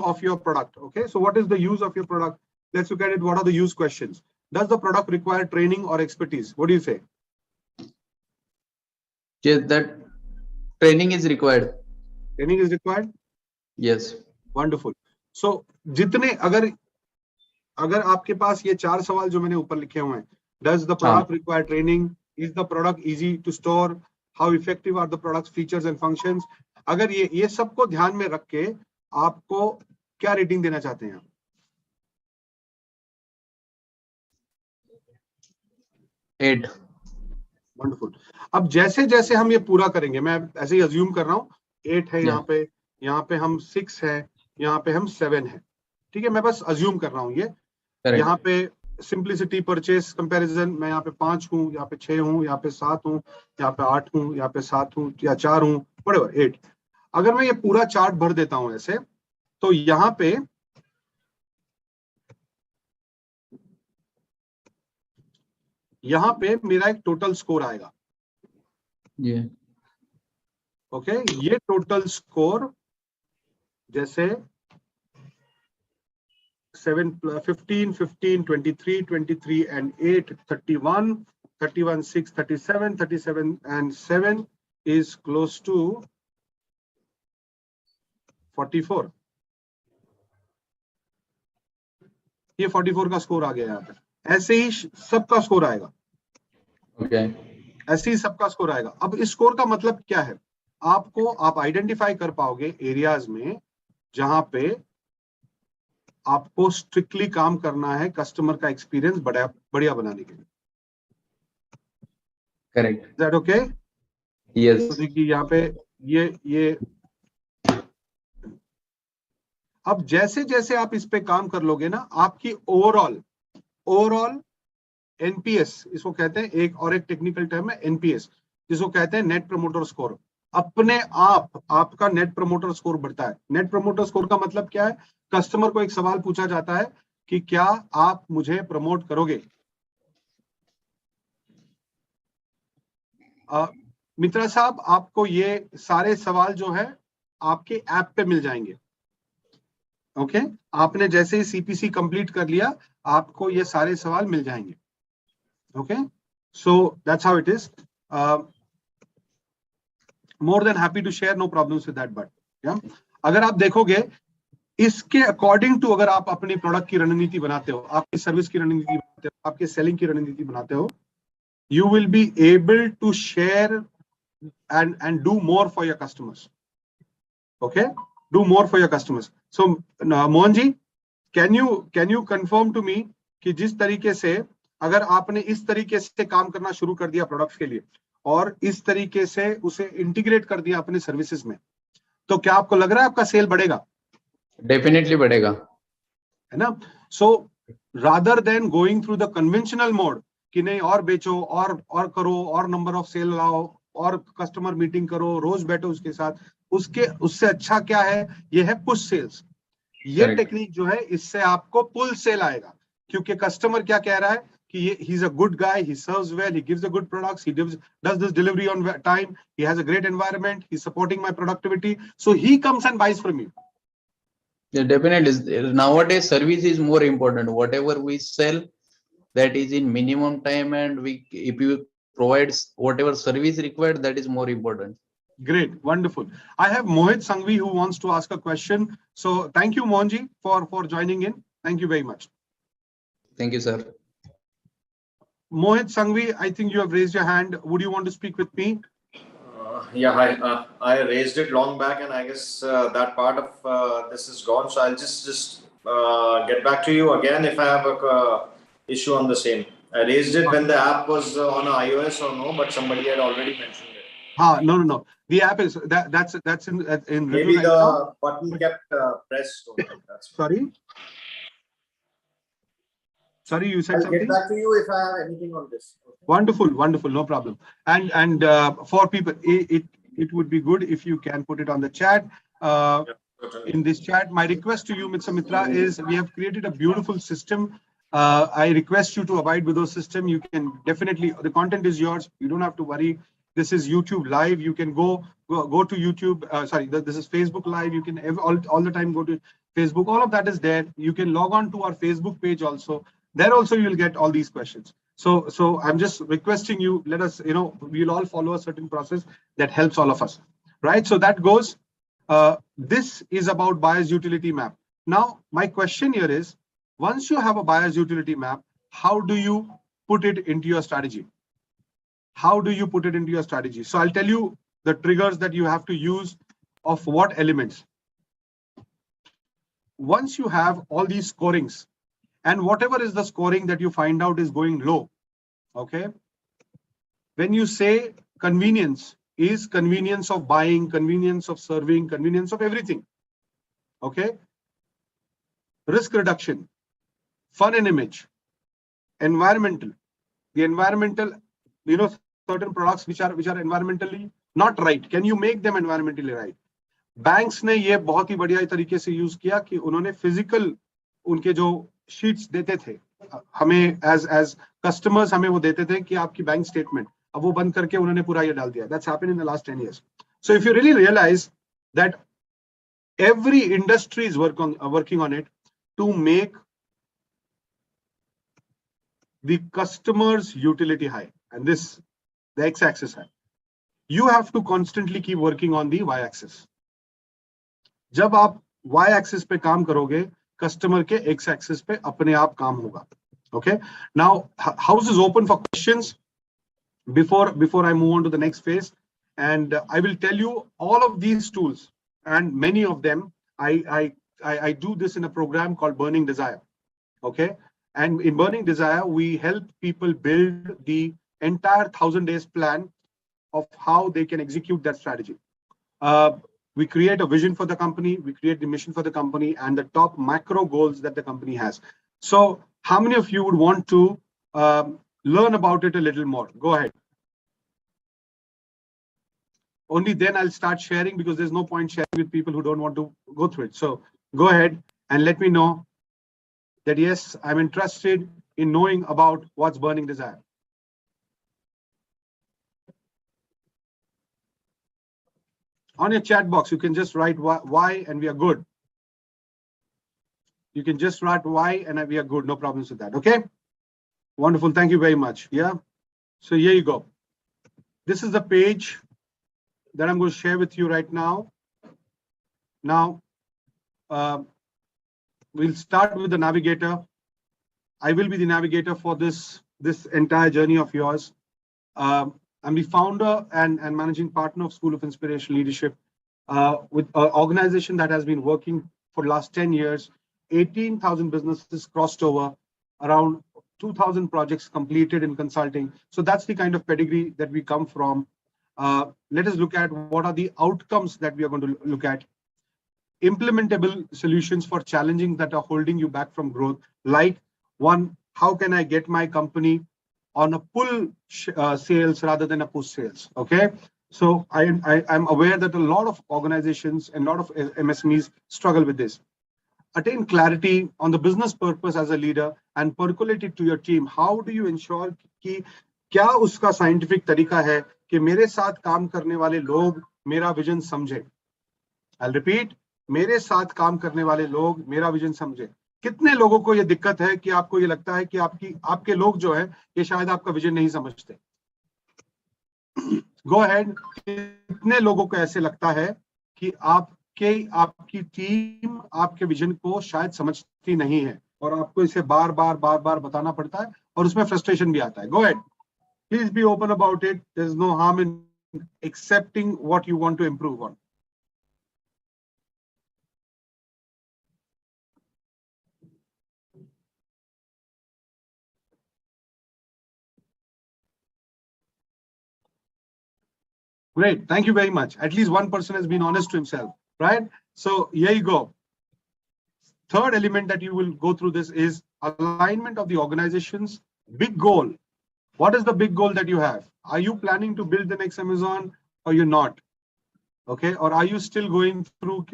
of your product. Okay, so what is the use of your product? Let's look at it. What are the use questions? Does the product require training or expertise? What do you say? Yes, that training is required. Training is required? Yes. Wonderful. So जितने अगर आपके पास ये 4 सवाल जो मैंने ऊपर लिखे हुए हैं, does the product require training? Is the product easy to store? How effective are the product's features and functions? अगर ये सबको ध्यान में रख के आपको क्या रेटिंग देना चाहते हैं? 8. वंडरफुल. अब जैसे जैसे हम ये पूरा करेंगे, मैं ऐसे ही अज्यूम कर रहा हूँ 8 है यहाँ पे हम 6 है, यहाँ पे हम 7 है. ठीक है, मैं बस अज्यूम कर रहा हूँ ये. यहाँ पे सिंप्लिसिटी, परचेस, कंपैरिजन, मैं यहाँ पे 5 हूँ, यहाँ पे 6 हूँ, यहाँ पे 7 हूँ, यहाँ पे 8 हूँ, यहाँ पे 7 हूँ या 4 हूँ, whatever 8. अगर मैं ये पूरा चार्ट भर देता हूँ ऐसे, तो यहाँ पे मेरा एक टोटल स्कोर आएगा. ओके, ये टोटल स्कोर जैसे 7, 15, 15, 23, 23 and 8, 31, 31, 6, 37, 37 and 7 is close to 44. ये 44 का स्कोर आ गया यहाँ पे. ऐसे ही सबका स्कोर आएगा. ओके, ऐसे ही सबका स्कोर आएगा. अब इस स्कोर का मतलब क्या है? आप आइडेंटिफाई कर पाओगे एरियाज में जहां पे आपको स्ट्रिक्टली काम करना है कस्टमर का एक्सपीरियंस बढ़िया बनाने के लिए. Correct. Is that okay? Yes. तो देखिए यहाँ पे ये अब जैसे जैसे आप इस पे काम कर लोगे ना, आपकी ओवरऑल एनपीएस, इसको कहते हैं, एक टेक्निकल टर्म है एनपीएस, जिसको कहते हैं नेट प्रमोटर स्कोर. अपने आप आपका नेट प्रमोटर स्कोर बढ़ता है. नेट प्रमोटर स्कोर का मतलब क्या है? कस्टमर को एक सवाल पूछा जाता है कि क्या आप मुझे प्रमोट करोगे? मित्रा साहब, आपको ये सारे सवाल जो है आपके ऐप पे मिल जाएंगे. ओके, आपने जैसे ही सीपीसी कंप्लीट कर लिया, आपको ये सारे सवाल मिल जाएंगे. Okay, so that's how it is. More than happy to share, no problems with that. But अगर आप देखोगे इसके अकॉर्डिंग टू, अगर आप अपनी प्रोडक्ट की रणनीति बनाते हो, आपकी सर्विस की रणनीति बनाते हो, आपके सेलिंग की रणनीति बनाते हो, you will be able to share and do more for your customers. Okay, do more for your customers. So Mohan ji, can you confirm to me कि जिस तरीके से अगर आपने इस तरीके से काम करना शुरू कर दिया प्रोडक्ट्स के लिए और इस तरीके से उसे इंटीग्रेट कर दिया अपने सर्विसेज में, तो क्या आपको लग रहा है आपका सेल बढ़ेगा? डेफिनेटली बढ़ेगा, है ना? So rather than going through the conventional mode कि नहीं और बेचो और करो और नंबर ऑफ सेल लाओ और कस्टमर मीटिंग करो, रोज बैठो उसके साथ, उससे अच्छा क्या है? ये है पुश सेल्स. ये टेक्निक जो है, इससे आपको पुल सेल आएगा, क्योंकि कस्टमर क्या कह रहा है कि he is a good guy, he serves well, he gives a good products, he does this delivery on time, he has a great environment, he's supporting my productivity, so he comes and buys from you. Yeah, definitely. Nowadays, service is more important. Whatever we sell, that is in minimum time, and if you provide whatever service required, that is more important. Great, wonderful. I have Mohit Sanghvi who wants to ask a question. So thank you, Mohanji, for joining in. Thank you very much. Thank you, sir. Mohit Sanghvi, I think you have raised your hand. Would you want to speak with me? Yeah, hi. I raised it long back, and I guess that part of this is gone. So I'll just get back to you again if I have a issue on the same. I raised it when the app was on iOS or no, but somebody had already mentioned it. No. The app is that's in maybe right the now. Button kept pressed. Sorry, you said I'll something. Get back to you if I have anything on this. Okay. Wonderful, no problem. And for people, it would be good if you can put it on the chat. in this chat. My request to you, Mr. Mitra, is we have created a beautiful system. I request you to abide with those system. You can definitely, the content is yours. You don't have to worry. This is YouTube live. You can go to YouTube. This is Facebook live. You can all the time go to Facebook. All of that is there. You can log on to our Facebook page also. There also you will get all these questions. So I'm just requesting you, let us, we'll all follow a certain process that helps all of us, right? So that goes, this is about buyer's utility map. Now, my question here is, once you have a buyer's utility map, how do you put it into your strategy? How do you put it into your strategy? So I'll tell you the triggers that you have to use of what elements. Once you have all these scorings, and whatever is the scoring that you find out is going low, okay? When you say convenience, is convenience of buying, convenience of serving, convenience of everything, okay? Risk reduction, fun and image, environmental. The environmental, certain products which are environmentally not right. Can you make them environmentally right? Banks ने ये बहुत ही बढ़िया तरीके से use किया कि उन्होंने physical उनके जो शीट्स देते थे हमें एज कस्टमर्स, हमें वो देते थे कि आपकी बैंक स्टेटमेंट, अब वो बंद करके उन्होंने पूरा ये डाल दिया. That's happened in the last 10 years. So if you really realize that every industry is working on it to make the customer's utility high, and this the x-axis high. You have to constantly keep working on the y-axis. जब आप y-axis पे काम करोगे, customer के x-axis पे अपने आप काम होगा. Okay. Now, house is open for questions before I move on to the next phase, and I will tell you all of these tools, and many of them I do this in a program called Burning Desire. Okay. And in Burning Desire, we help people build the entire 1000 days plan of how they can execute that strategy. We create a vision for the company, we create the mission for the company, and the top macro goals that the company has. So how many of you would want to learn about it a little more? Go ahead. Only then I'll start sharing, because there's no point sharing with people who don't want to go through it. So go ahead and let me know that yes, I'm interested in knowing about what's Burning Desire. On your chat box, you can just write why and we are good. You can just write why and we are good. No problems with that. Okay. Wonderful. Thank you very much. Yeah. So here you go. This is the page that I'm going to share with you right now. Now, we'll start with the navigator. I will be the navigator for this entire journey of yours. I'm the founder and managing partner of School of Inspirational Leadership, with an organization that has been working for the last 10 years, 18,000 businesses crossed over, around 2,000 projects completed in consulting. So that's the kind of pedigree that we come from. Let us look at what are the outcomes that we are going to look at. Implementable solutions for challenging that are holding you back from growth. Like one, how can I get my company on a pull sales rather than a push sales? Okay. So I'm aware that a lot of organizations and a lot of MSMEs struggle with this. Attain clarity on the business purpose as a leader and percolate it to your team. How do you ensure कि क्या उसका scientific तरीका है कि मेरे साथ काम करने वाले लोग मेरा विजन समझे? I'll repeat, मेरे साथ काम करने वाले लोग मेरा विजन समझे. कितने लोगों को ये दिक्कत है कि आपको ये लगता है कि आपके लोग जो है ये शायद आपका विजन नहीं समझते? Go ahead. कितने लोगों को ऐसे लगता है कि आपकी टीम आपके विजन को शायद समझती नहीं है और आपको इसे बार बार बताना पड़ता है और उसमें फ्रस्ट्रेशन भी आता है? Go ahead. Please be open about it. There's no harm in accepting what you want to improve on. Great. Thank you very much. At least one person has been honest to himself, right? So here you go. Third element that you will go through this is alignment of the organization's big goal. What is the big goal that you have? Are you planning to build the next Amazon or you're not? Okay, or are you still going through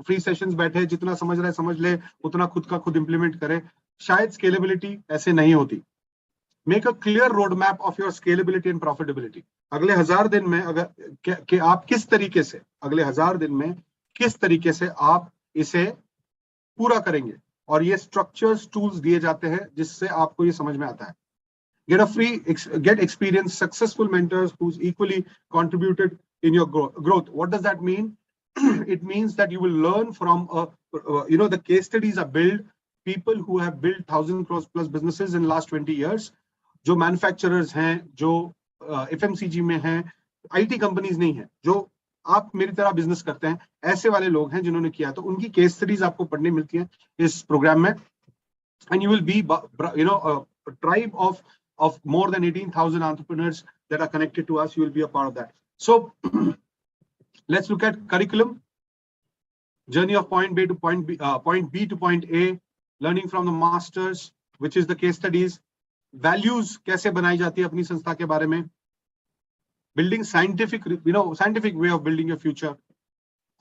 free sessions, बैठे जितना समझ रहा है समझ ले, उतना खुद का खुद implement करे? शायद scalability ऐसे नहीं होती. Make a clear roadmap of your scalability and profitability. अगले 1000 दिन में अगर कि आप किस तरीके से अगले 1000 दिन में किस तरीके से आप इसे पूरा करेंगे, और ये structures tools दिए जाते हैं जिससे आपको ये समझ में आता है. Get experience successful mentors who's equally contributed in your growth. What does that mean? It means that you will learn from the case studies are built, people who have built 1,000 crores plus businesses in last 20 years, जो manufacturers हैं, जो FMCG में हैं, IT companies नहीं हैं, जो आप मेरी तरह बिजनेस करते हैं, ऐसे वाले लोग हैं जिन्होंने किया, तो उनकी केस स्टडीज आपको पढ़ने मिलती हैं इस प्रोग्राम में. And you will be a tribe of more than 18,000 entrepreneurs that are connected to us. You will be a part of that. So let's look at curriculum. Journey of point B to point to point A, learning from the masters, which is the case studies. Values कैसे बनाई जाती है अपनी संस्था के बारे में. Building scientific way of building your future.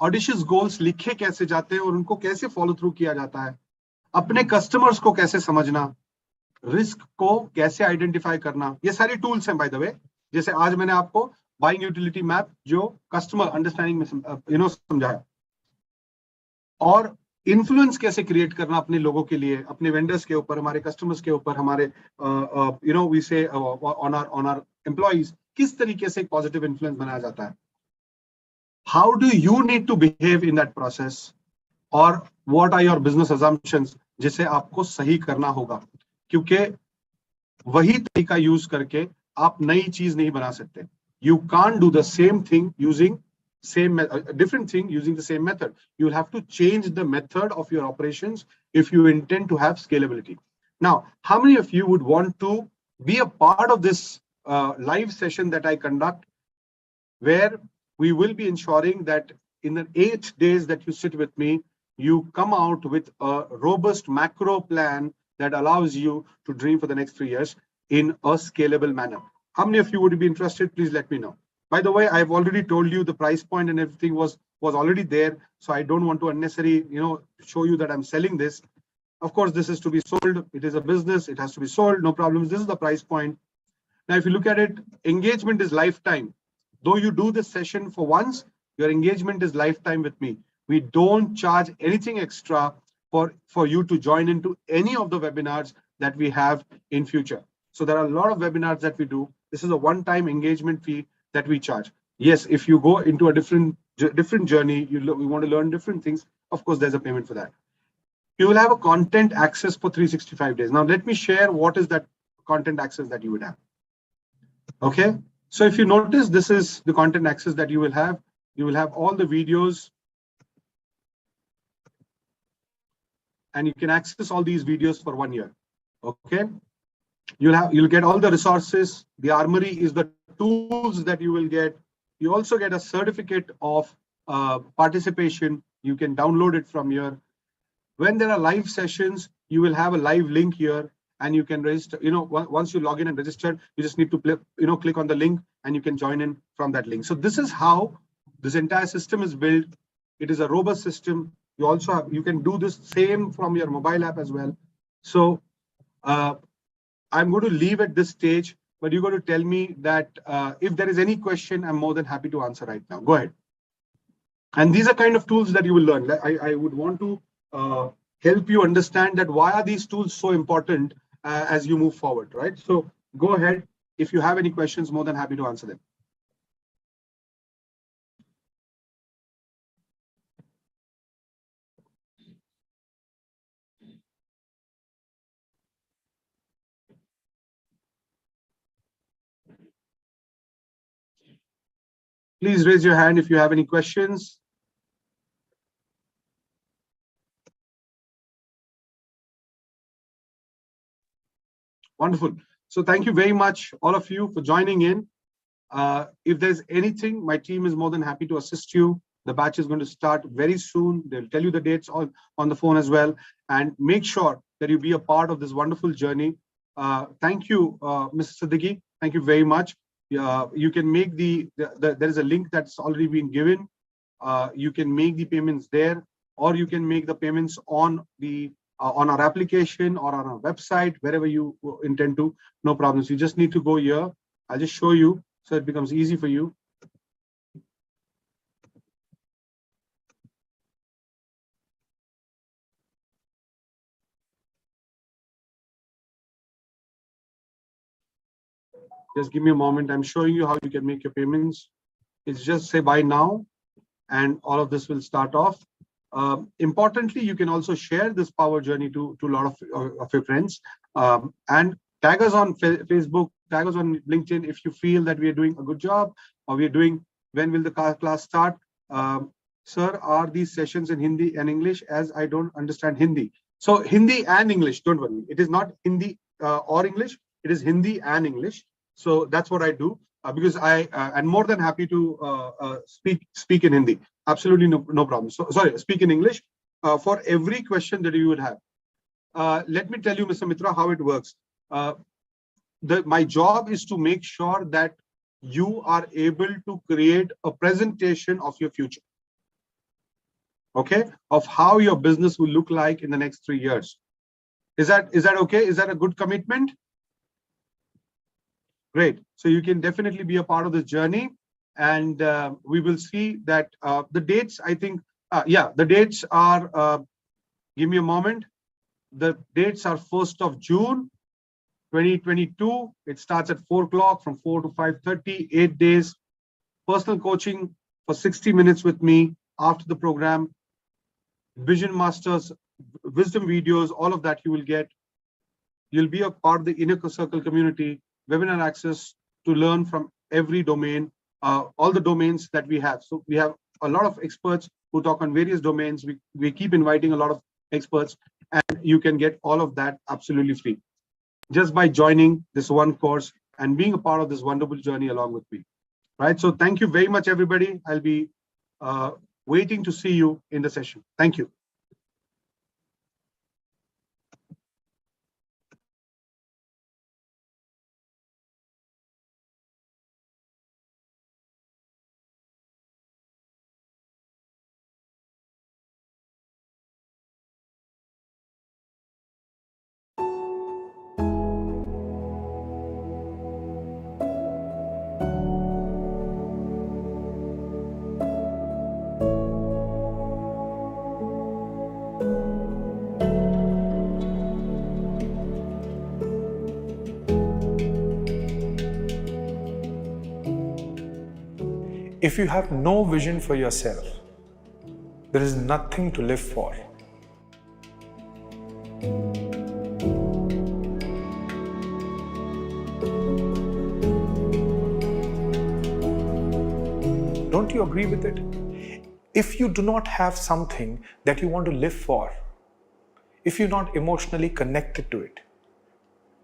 Audacious goals लिखे कैसे जाते हैं और उनको कैसे follow through किया जाता है. अपने customers को कैसे समझना, रिस्क को कैसे आइडेंटिफाई करना, ये सारी टूल्स हैं बाय द वे. जैसे आज मैंने आपको बाइंग यूटिलिटी मैप जो कस्टमर अंडरस्टैंडिंग में समझाया, और इन्फ्लुएंस कैसे क्रिएट करना अपने लोगों के लिए, अपने वेंडर्स के ऊपर, हमारे कस्टमर्स के ऊपर, हमारे वी से ऑन आवर एम्प्लॉइज, किस तरीके से एक पॉजिटिव इन्फ्लुएंस बनाया जाता है. How do you need to behave in that process, और what are your business assumptions जिसे आपको सही करना होगा, क्योंकि वही तरीका यूज करके आप नई चीज नहीं बना सकते. You can't do the same thing using different thing using the same method. You will have to change the method of your operations if you intend to have scalability. Now, how many of you would want to be a part of this live session that I conduct, where we will be ensuring that in the 8 days that you sit with me, you come out with a robust macro plan that allows you to dream for the next 3 years in a scalable manner. How many of you would be interested? Please let me know. By the way, I've already told you the price point and everything was already there, so I don't want to unnecessarily show you that I'm selling this. Of course, this is to be sold. It is a business. It has to be sold. No problems. This is the price point. Now, if you look at it, engagement is lifetime. Though you do this session for once, your engagement is lifetime with me. We don't charge anything extra for you to join into any of the webinars that we have in future. So there are a lot of webinars that we do. This is a one-time engagement fee that we charge. Yes, if you go into a different journey, we want to learn different things, of course there's a payment for that. You will have a content access for 365 days. Now let me share what is that content access that you would have. Okay, so if you notice, this is the content access that you will have. You will have all the videos, and you can access all these videos for 1 year. Okay, you'll get all the resources. The armory is the tools that you will get. You also get a certificate of participation. You can download it from here. When there are live sessions, you will have a live link here, and you can register. Once you log in and register, you just need to click on the link, and you can join in from that link. So this is how this entire system is built. It is a robust system. You can do this same from your mobile app as well. So I'm going to leave at this stage, but you're going to tell me that if there is any question, I'm more than happy to answer right now. Go ahead. And these are kind of tools that you will learn. I would want to help you understand that why are these tools so important as you move forward, right? So go ahead. If you have any questions, more than happy to answer them. Please raise your hand if you have any questions. Wonderful. So thank you very much, all of you, for joining in. If there's anything, my team is more than happy to assist you. The batch is going to start very soon. They'll tell you the dates on the phone as well. And make sure that you be a part of this wonderful journey. Thank you, Mr. Siddiqui. Thank you very much. You can make there is a link that's already been given. You can make the payments there, or you can make the payments on our application or on our website, wherever you intend to. No problems. You just need to go here. I'll just show you so it becomes easy for you. Just give me a moment. I'm showing you how you can make your payments. It's just say buy now, and all of this will start off. Importantly, you can also share this power journey to a lot of your friends, and tag us on Facebook, tag us on LinkedIn if you feel that we are doing a good job, or we are doing. When will the class start? Sir, are these sessions in Hindi and English, as I don't understand Hindi? So Hindi and English, don't worry. It is not Hindi or English. It is Hindi and English. So that's what I do, because I'm more than happy to speak in Hindi. Absolutely no problem. So sorry, speak in English for every question that you would have. Let me tell you, Mr. Mitra, how it works. My job is to make sure that you are able to create a presentation of your future. Okay, of how your business will look like in the next 3 years. Is that okay? Is that a good commitment? Great. So you can definitely be a part of this journey, and we will see that the dates, I think, the dates are, give me a moment. The dates are 1st of June, 2022. It starts at 4 o'clock, from 4 to 5:30, 8 days. Personal coaching for 60 minutes with me after the program. Vision Masters, wisdom videos, all of that you will get. You'll be a part of the Inner Circle community. Webinar access to learn from every domain, all the domains that we have. So we have a lot of experts who talk on various domains. We keep inviting a lot of experts, and you can get all of that absolutely free just by joining this one course and being a part of this wonderful journey along with me. Right. So thank you very much, everybody. I'll be waiting to see you in the session. Thank you. If you have no vision for yourself, there is nothing to live for. Don't you agree with it? If you do not have something that you want to live for, if you're not emotionally connected to it,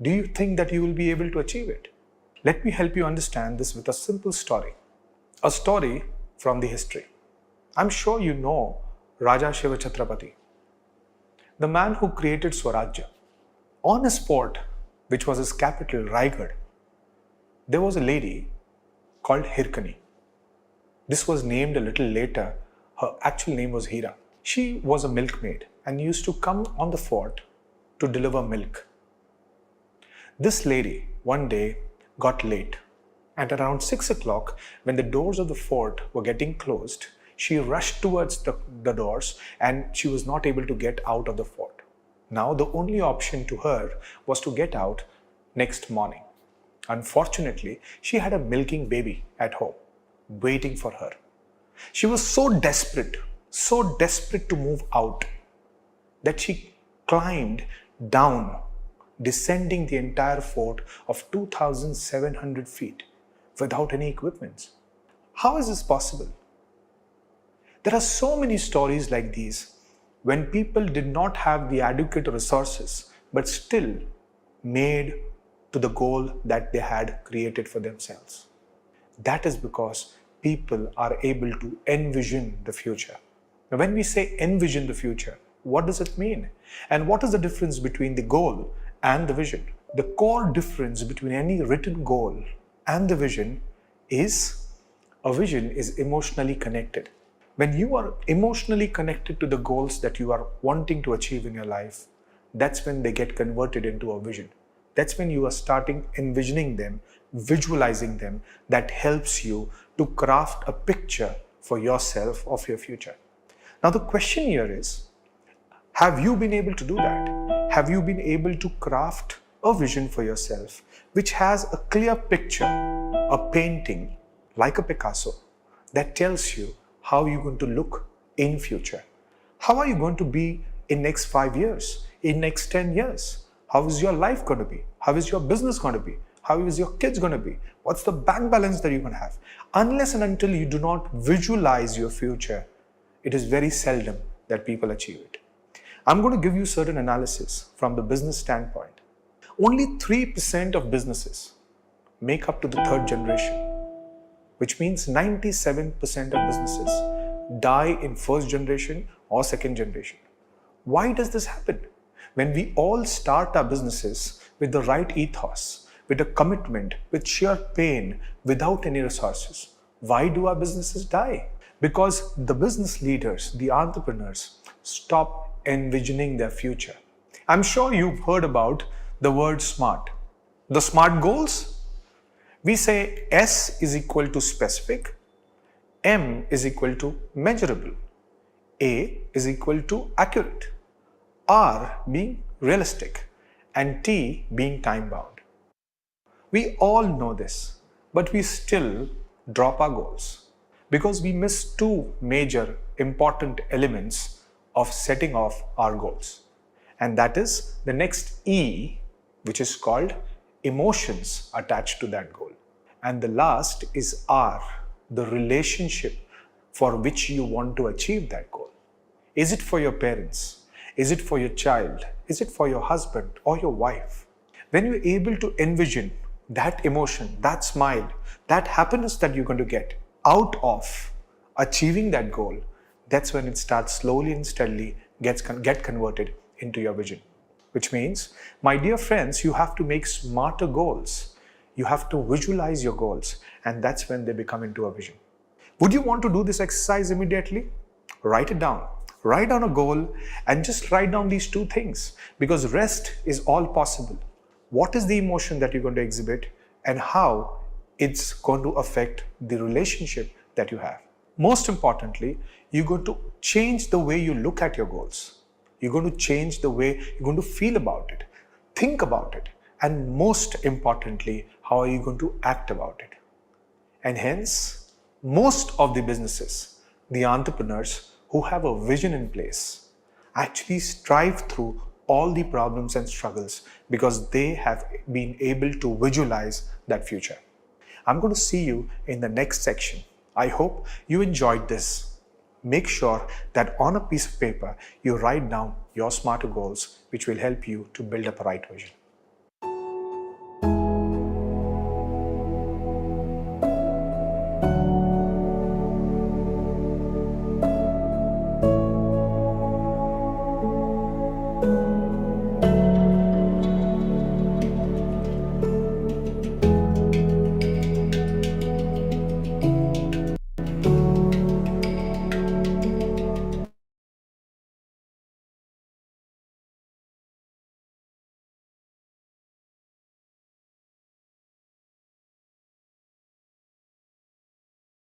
do you think that you will be able to achieve it? Let me help you understand this with a simple story. A story from the history. I'm sure you know Raja Shiva Chhatrapati, the man who created Swarajya. On his fort, which was his capital, Raigad, there was a lady called Hirkani. This was named a little later. Her actual name was Hira. She was a milkmaid and used to come on the fort to deliver milk. This lady one day got late. And around 6 o'clock, when the doors of the fort were getting closed, she rushed towards the doors, and she was not able to get out of the fort. Now, the only option to her was to get out next morning. Unfortunately, she had a milking baby at home, waiting for her. She was so desperate to move out, that she climbed down, descending the entire fort of 2,700 feet. Without any equipment. How is this possible? There are so many stories like these when people did not have the adequate resources but still made to the goal that they had created for themselves. That is because people are able to envision the future. Now, when we say envision the future, what does it mean? And what is the difference between the goal and the vision? The core difference between any written goal and the vision is, a vision is emotionally connected. When you are emotionally connected to the goals that you are wanting to achieve in your life, that's when they get converted into a vision. That's when you are starting envisioning them, visualizing them. That helps you to craft a picture for yourself of your future. Now the question here is, have you been able to do that? Have you been able to craft a vision for yourself which has a clear picture, a painting like a Picasso that tells you how you're going to look in future? How are you going to be in next 5 years, in next 10 years? How is your life going to be? How is your business going to be? How is your kids going to be? What's the bank balance that you're going to have? Unless and until you do not visualize your future, it is very seldom that people achieve it. I'm going to give you certain analysis from the business standpoint. Only 3% of businesses make up to the third generation, which means 97% of businesses die in first generation or second generation. Why does this happen? When we all start our businesses with the right ethos, with a commitment, with sheer pain, without any resources, why do our businesses die? Because the business leaders, the entrepreneurs, stop envisioning their future. I'm sure you've heard about the word SMART. The SMART goals? We say S is equal to specific, M is equal to measurable, A is equal to accurate, R being realistic, and T being time bound. We all know this, but we still drop our goals because we miss two major important elements of setting off our goals. And that is the next E, which is called emotions attached to that goal. And the last is R, the relationship for which you want to achieve that goal. Is it for your parents? Is it for your child? Is it for your husband or your wife? When you're able to envision that emotion, that smile, that happiness that you're going to get out of achieving that goal, that's when it starts slowly and steadily get converted into your vision. Which means, my dear friends, you have to make smarter goals. You have to visualize your goals, and that's when they become into a vision. Would you want to do this exercise immediately? Write it down. Write down a goal and just write down these two things, because rest is all possible. What is the emotion that you're going to exhibit and how it's going to affect the relationship that you have. Most importantly, you're going to change the way you look at your goals. You're going to change the way you're going to feel about it, think about it, and most importantly, how are you going to act about it. And hence, most of the businesses, the entrepreneurs who have a vision in place, actually strive through all the problems and struggles because they have been able to visualize that future. I'm going to see you in the next section. I hope you enjoyed this. Make sure that on a piece of paper, you write down your smarter goals, which will help you to build up a right vision.